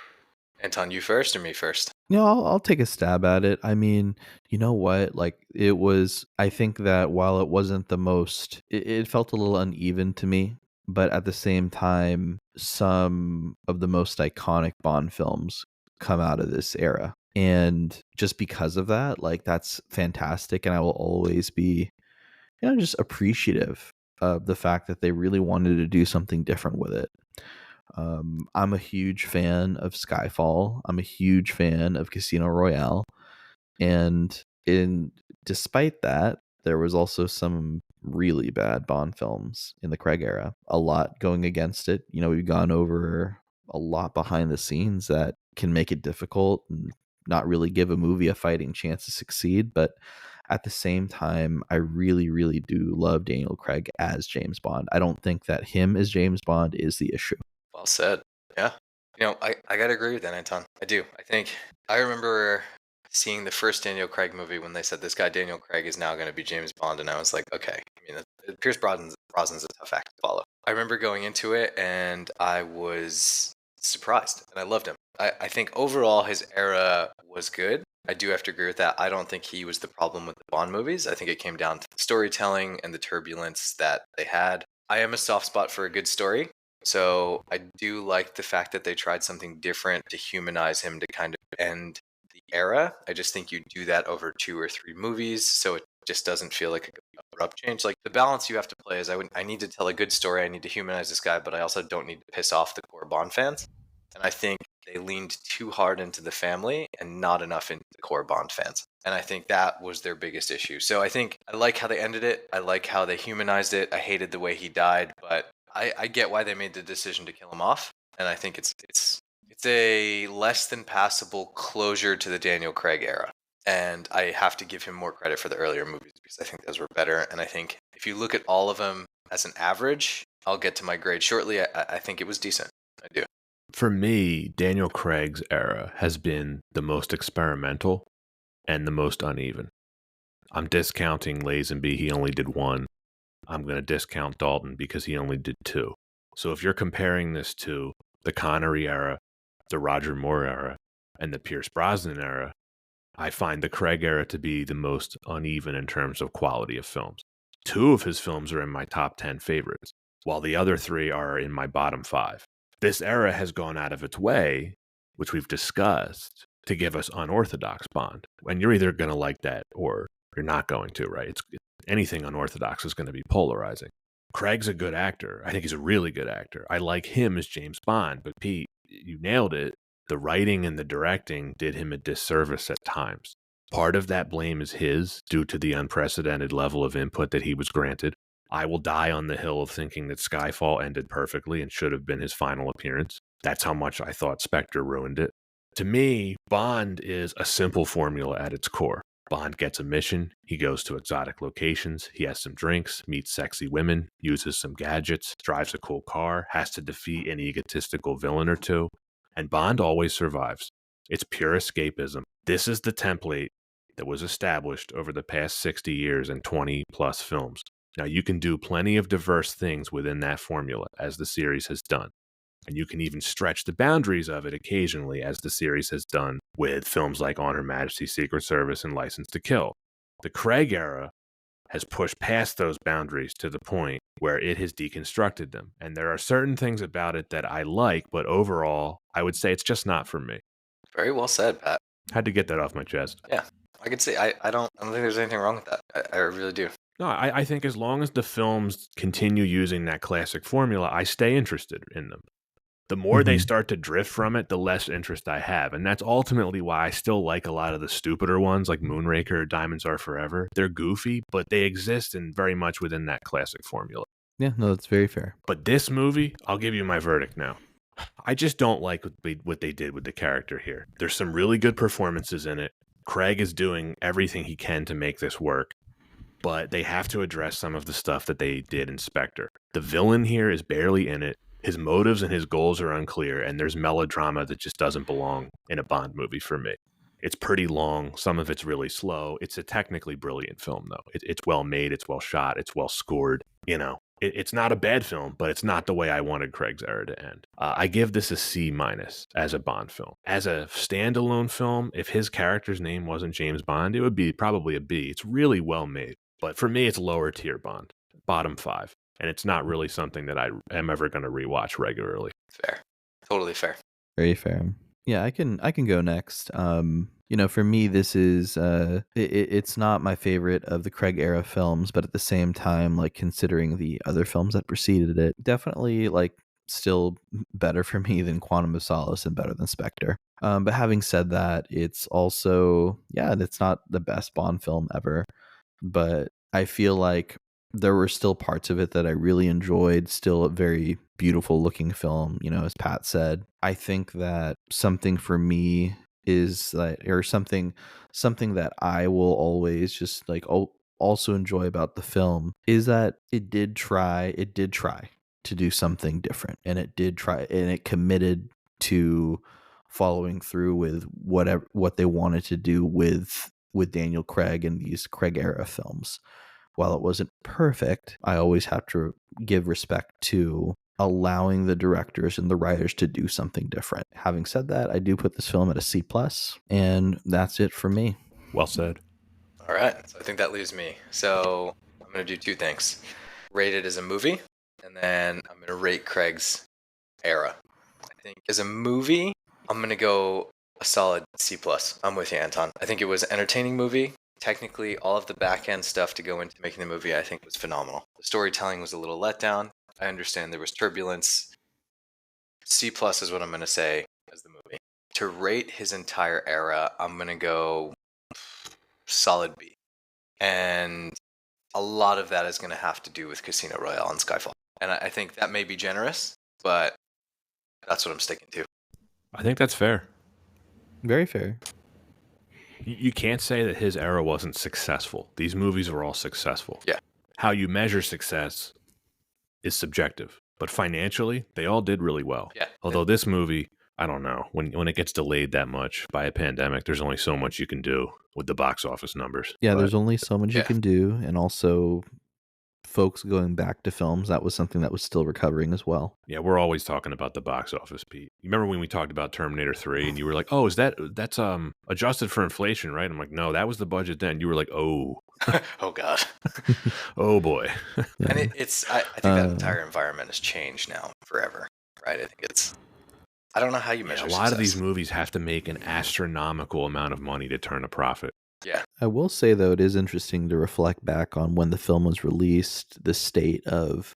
Anton, you first or me first? No, I'll take a stab at it. I mean, you know what? Like it was. I think that while it wasn't the most, it felt a little uneven to me. But at the same time, some of the most iconic Bond films come out of this era. And just because of that, like that's fantastic. And I will always be, just appreciative of the fact that they really wanted to do something different with it. I'm a huge fan of Skyfall. I'm a huge fan of Casino Royale. And despite that, there was also some really bad Bond films in the Craig era. A lot going against it. We've gone over a lot behind the scenes that can make it difficult and not really give a movie a fighting chance to succeed. But at the same time, I really, really do love Daniel Craig as James Bond. I don't think that him as James Bond is the issue. Well said. Yeah. I gotta agree with that, Anton. I do. I remember seeing the first Daniel Craig movie when they said this guy Daniel Craig is now going to be James Bond, and I was like, okay. I mean, Pierce Brosnan's a tough act to follow. I remember going into it, and I was surprised, and I loved him. I think overall his era was good. I do have to agree with that. I don't think he was the problem with the Bond movies. I think it came down to the storytelling and the turbulence that they had. I am a soft spot for a good story. So I do like the fact that they tried something different to humanize him to kind of end the era. I just think you do that over 2 or 3 movies, so it just doesn't feel like an abrupt change. Like the balance you have to play is I need to tell a good story, I need to humanize this guy, but I also don't need to piss off the core Bond fans. And I think they leaned too hard into the family and not enough into the core Bond fans. And I think that was their biggest issue. So I think I like how they ended it. I like how they humanized it. I hated the way he died, but I get why they made the decision to kill him off, and I think it's a less than passable closure to the Daniel Craig era. And I have to give him more credit for the earlier movies because I think those were better. And I think if you look at all of them as an average, I'll get to my grade shortly. I think it was decent. I do. For me, Daniel Craig's era has been the most experimental and the most uneven. I'm discounting Lazenby. He only did one. I'm going to discount Dalton because he only did two. So if you're comparing this to the Connery era, the Roger Moore era, and the Pierce Brosnan era, I find the Craig era to be the most uneven in terms of quality of films. Two of his films are in my top 10 favorites, while the other three are in my bottom 5. This era has gone out of its way, which we've discussed, to give us unorthodox Bond. And you're either going to like that or you're not going to, right? Anything unorthodox is going to be polarizing. Craig's a good actor. I think he's a really good actor. I like him as James Bond, but Pete, you nailed it. The writing and the directing did him a disservice at times. Part of that blame is his, due to the unprecedented level of input that he was granted. I will die on the hill of thinking that Skyfall ended perfectly and should have been his final appearance. That's how much I thought Spectre ruined it. To me, Bond is a simple formula at its core. Bond gets a mission, he goes to exotic locations, he has some drinks, meets sexy women, uses some gadgets, drives a cool car, has to defeat an egotistical villain or two, and Bond always survives. It's pure escapism. This is the template that was established over the past 60 years and 20 plus films. Now, you can do plenty of diverse things within that formula, as the series has done. And you can even stretch the boundaries of it occasionally, as the series has done with films like On Her Majesty's Secret Service and License to Kill. The Craig era has pushed past those boundaries to the point where it has deconstructed them. And there are certain things about it that I like, but overall, I would say it's just not for me. Very well said, Pat. Had to get that off my chest. Yeah, I could say I don't think there's anything wrong with that. I really do. No, I think as long as the films continue using that classic formula, I stay interested in them. The more they start to drift from it, the less interest I have. And that's ultimately why I still like a lot of the stupider ones like Moonraker or Diamonds Are Forever. They're goofy, but they exist and very much within that classic formula. Yeah, no, that's very fair. But this movie, I'll give you my verdict now. I just don't like what they did with the character here. There's some really good performances in it. Craig is doing everything he can to make this work. But they have to address some of the stuff that they did in Spectre. The villain here is barely in it. His motives and his goals are unclear, and there's melodrama that just doesn't belong in a Bond movie for me. It's pretty long. Some of it's really slow. It's a technically brilliant film, though. It's well made. It's well shot. It's well scored. It's not a bad film, but it's not the way I wanted Craig's era to end. I give this a C- as a Bond film. As a standalone film, if his character's name wasn't James Bond, it would be probably a B. It's really well made. But for me, it's lower tier Bond, bottom 5. And it's not really something that I am ever going to rewatch regularly. Fair. Totally fair. Very fair. Yeah, I can go next. For me, this is it's not my favorite of the Craig era films, but at the same time, like considering the other films that preceded it, definitely like still better for me than Quantum of Solace and better than Spectre. But having said that, it's also it's not the best Bond film ever, but I feel like there were still parts of it that I really enjoyed. Still a very beautiful looking film, as Pat said. I think that something for me is that, or something that I will always just like also enjoy about the film is that it did try to do something different, and it did try, and it committed to following through with what they wanted to do with Daniel Craig and these Craig era films. While it wasn't perfect, I always have to give respect to allowing the directors and the writers to do something different. Having said that, I do put this film at a C+, and that's it for me. Well said. All right, so I think that leaves me. So I'm going to do 2 things. Rate it as a movie, and then I'm going to rate Craig's era. I think as a movie, I'm going to go a solid C+. I'm with you, Anton. I think it was an entertaining movie. Technically, all of the back-end stuff to go into making the movie, I think, was phenomenal. The storytelling was a little letdown. I understand there was turbulence. C+ is what I'm going to say as the movie. To rate his entire era, I'm going to go solid B. And a lot of that is going to have to do with Casino Royale and Skyfall. And I think that may be generous, but that's what I'm sticking to. I think that's fair. Very fair. You can't say that his era wasn't successful. These movies were all successful. Yeah. How you measure success is subjective, but financially, they all did really well. Yeah. Although this movie, I don't know, when it gets delayed that much by a pandemic, there's only so much you can do with the box office numbers. Yeah, But there's only so much you Yeah. can do, and also folks going back to films, that was something that was still recovering as well. yeah, we're always talking about the box office, Pete. You remember when we talked about Terminator 3 and you were like, "Oh, that's adjusted for inflation, right?" I'm like, "No, that was the budget then." You were like, "Oh, Oh God. oh boy." And I think that entire environment has changed now forever, right? I think I don't know how you Yeah, measure a lot of these success. movies have to make an astronomical amount of money to turn a profit. Yeah. I will say, though, it is interesting to reflect back on when the film was released, the state of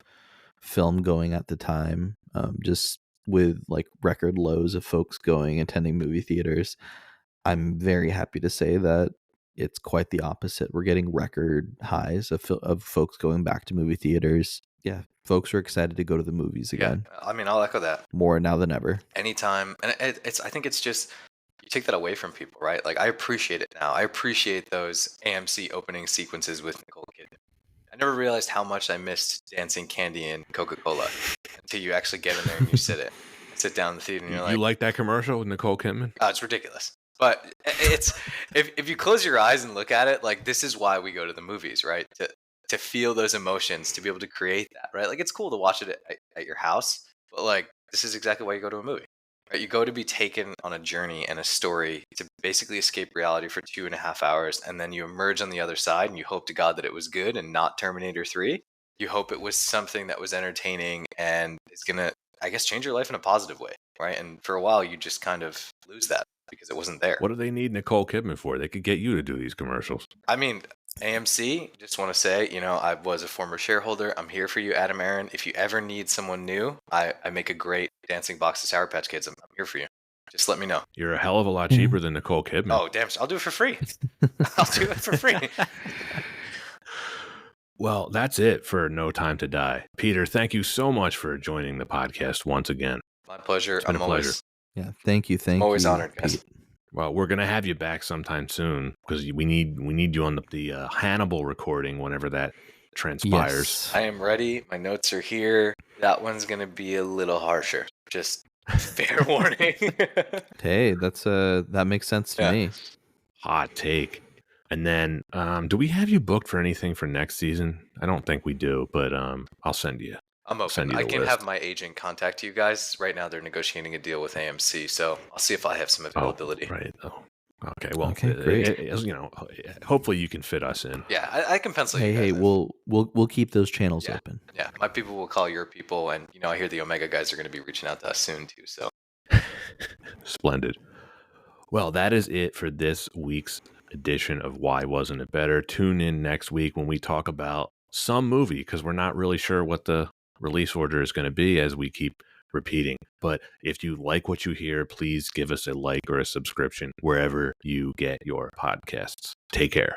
film going at the time, just with like record lows of folks attending movie theaters. I'm very happy to say that it's quite the opposite. We're getting record highs of folks going back to movie theaters. Yeah, folks are excited to go to the movies again, Yeah. I mean, I'll echo that. more now than ever. Anytime, and I think it's just you take that away from people, right? Like I appreciate it now. I appreciate those AMC opening sequences with Nicole Kidman. I never realized how much I missed dancing candy and Coca-Cola until you actually get in there and you sit down in the theater and you're You like, like that commercial with Nicole Kidman? oh, it's ridiculous. But it's if you close your eyes and look at it, like this is why we go to the movies, right? To feel those emotions, to be able to create that, right? Like it's cool to watch it at your house, but like this is exactly why you go to a movie. Right? You go to be taken on a journey and a story to basically escape reality for 2.5 hours, and then you emerge on the other side and you hope to God that it was good and not Terminator 3. You hope it was something that was entertaining and is gonna, I guess, change your life in a positive way, right? And for a while you just kind of lose that because it wasn't there. What do they need Nicole Kidman for? They could get you to do these commercials. I mean, AMC, just want to say, I was a former shareholder. I'm here for you, Adam Aaron. If you ever need someone new, I make a great dancing box of Sour Patch Kids. I'm here for you. Just let me know. You're a hell of a lot cheaper than Nicole Kidman. Oh, damn. I'll do it for free. I'll do it for free. Well, that's it for No Time to Die. Peter, thank you so much for joining the podcast once again. My pleasure. It's been a pleasure. Yeah, thank you. I'm always honored, guys. Pete. Well, we're gonna have you back sometime soon because we need you on the Hannibal recording whenever that transpires. Yes. I am ready. My notes are here. That one's going to be a little harsher. Just fair warning. Hey, that makes sense to me. Hot take. And then, do we have you booked for anything for next season? I don't think we do, but I'll send you. I'm Send open. you I the can list. have my agent contact you guys. Right now, they're negotiating a deal with AMC, so I'll see if I have some availability. Oh, right. Oh, okay. Well, Okay, great. Hopefully you can fit us in. Yeah, I can pencil you guys Hey, in. we'll keep those channels Yeah. open. Yeah, my people will call your people, and I hear the Omega guys are going to be reaching out to us soon too. So Splendid. Well, that is it for this week's edition of Why Wasn't It Better? Tune in next week when we talk about some movie because we're not really sure what the release order is going to be as we keep repeating. But if you like what you hear, please give us a like or a subscription wherever you get your podcasts. Take care.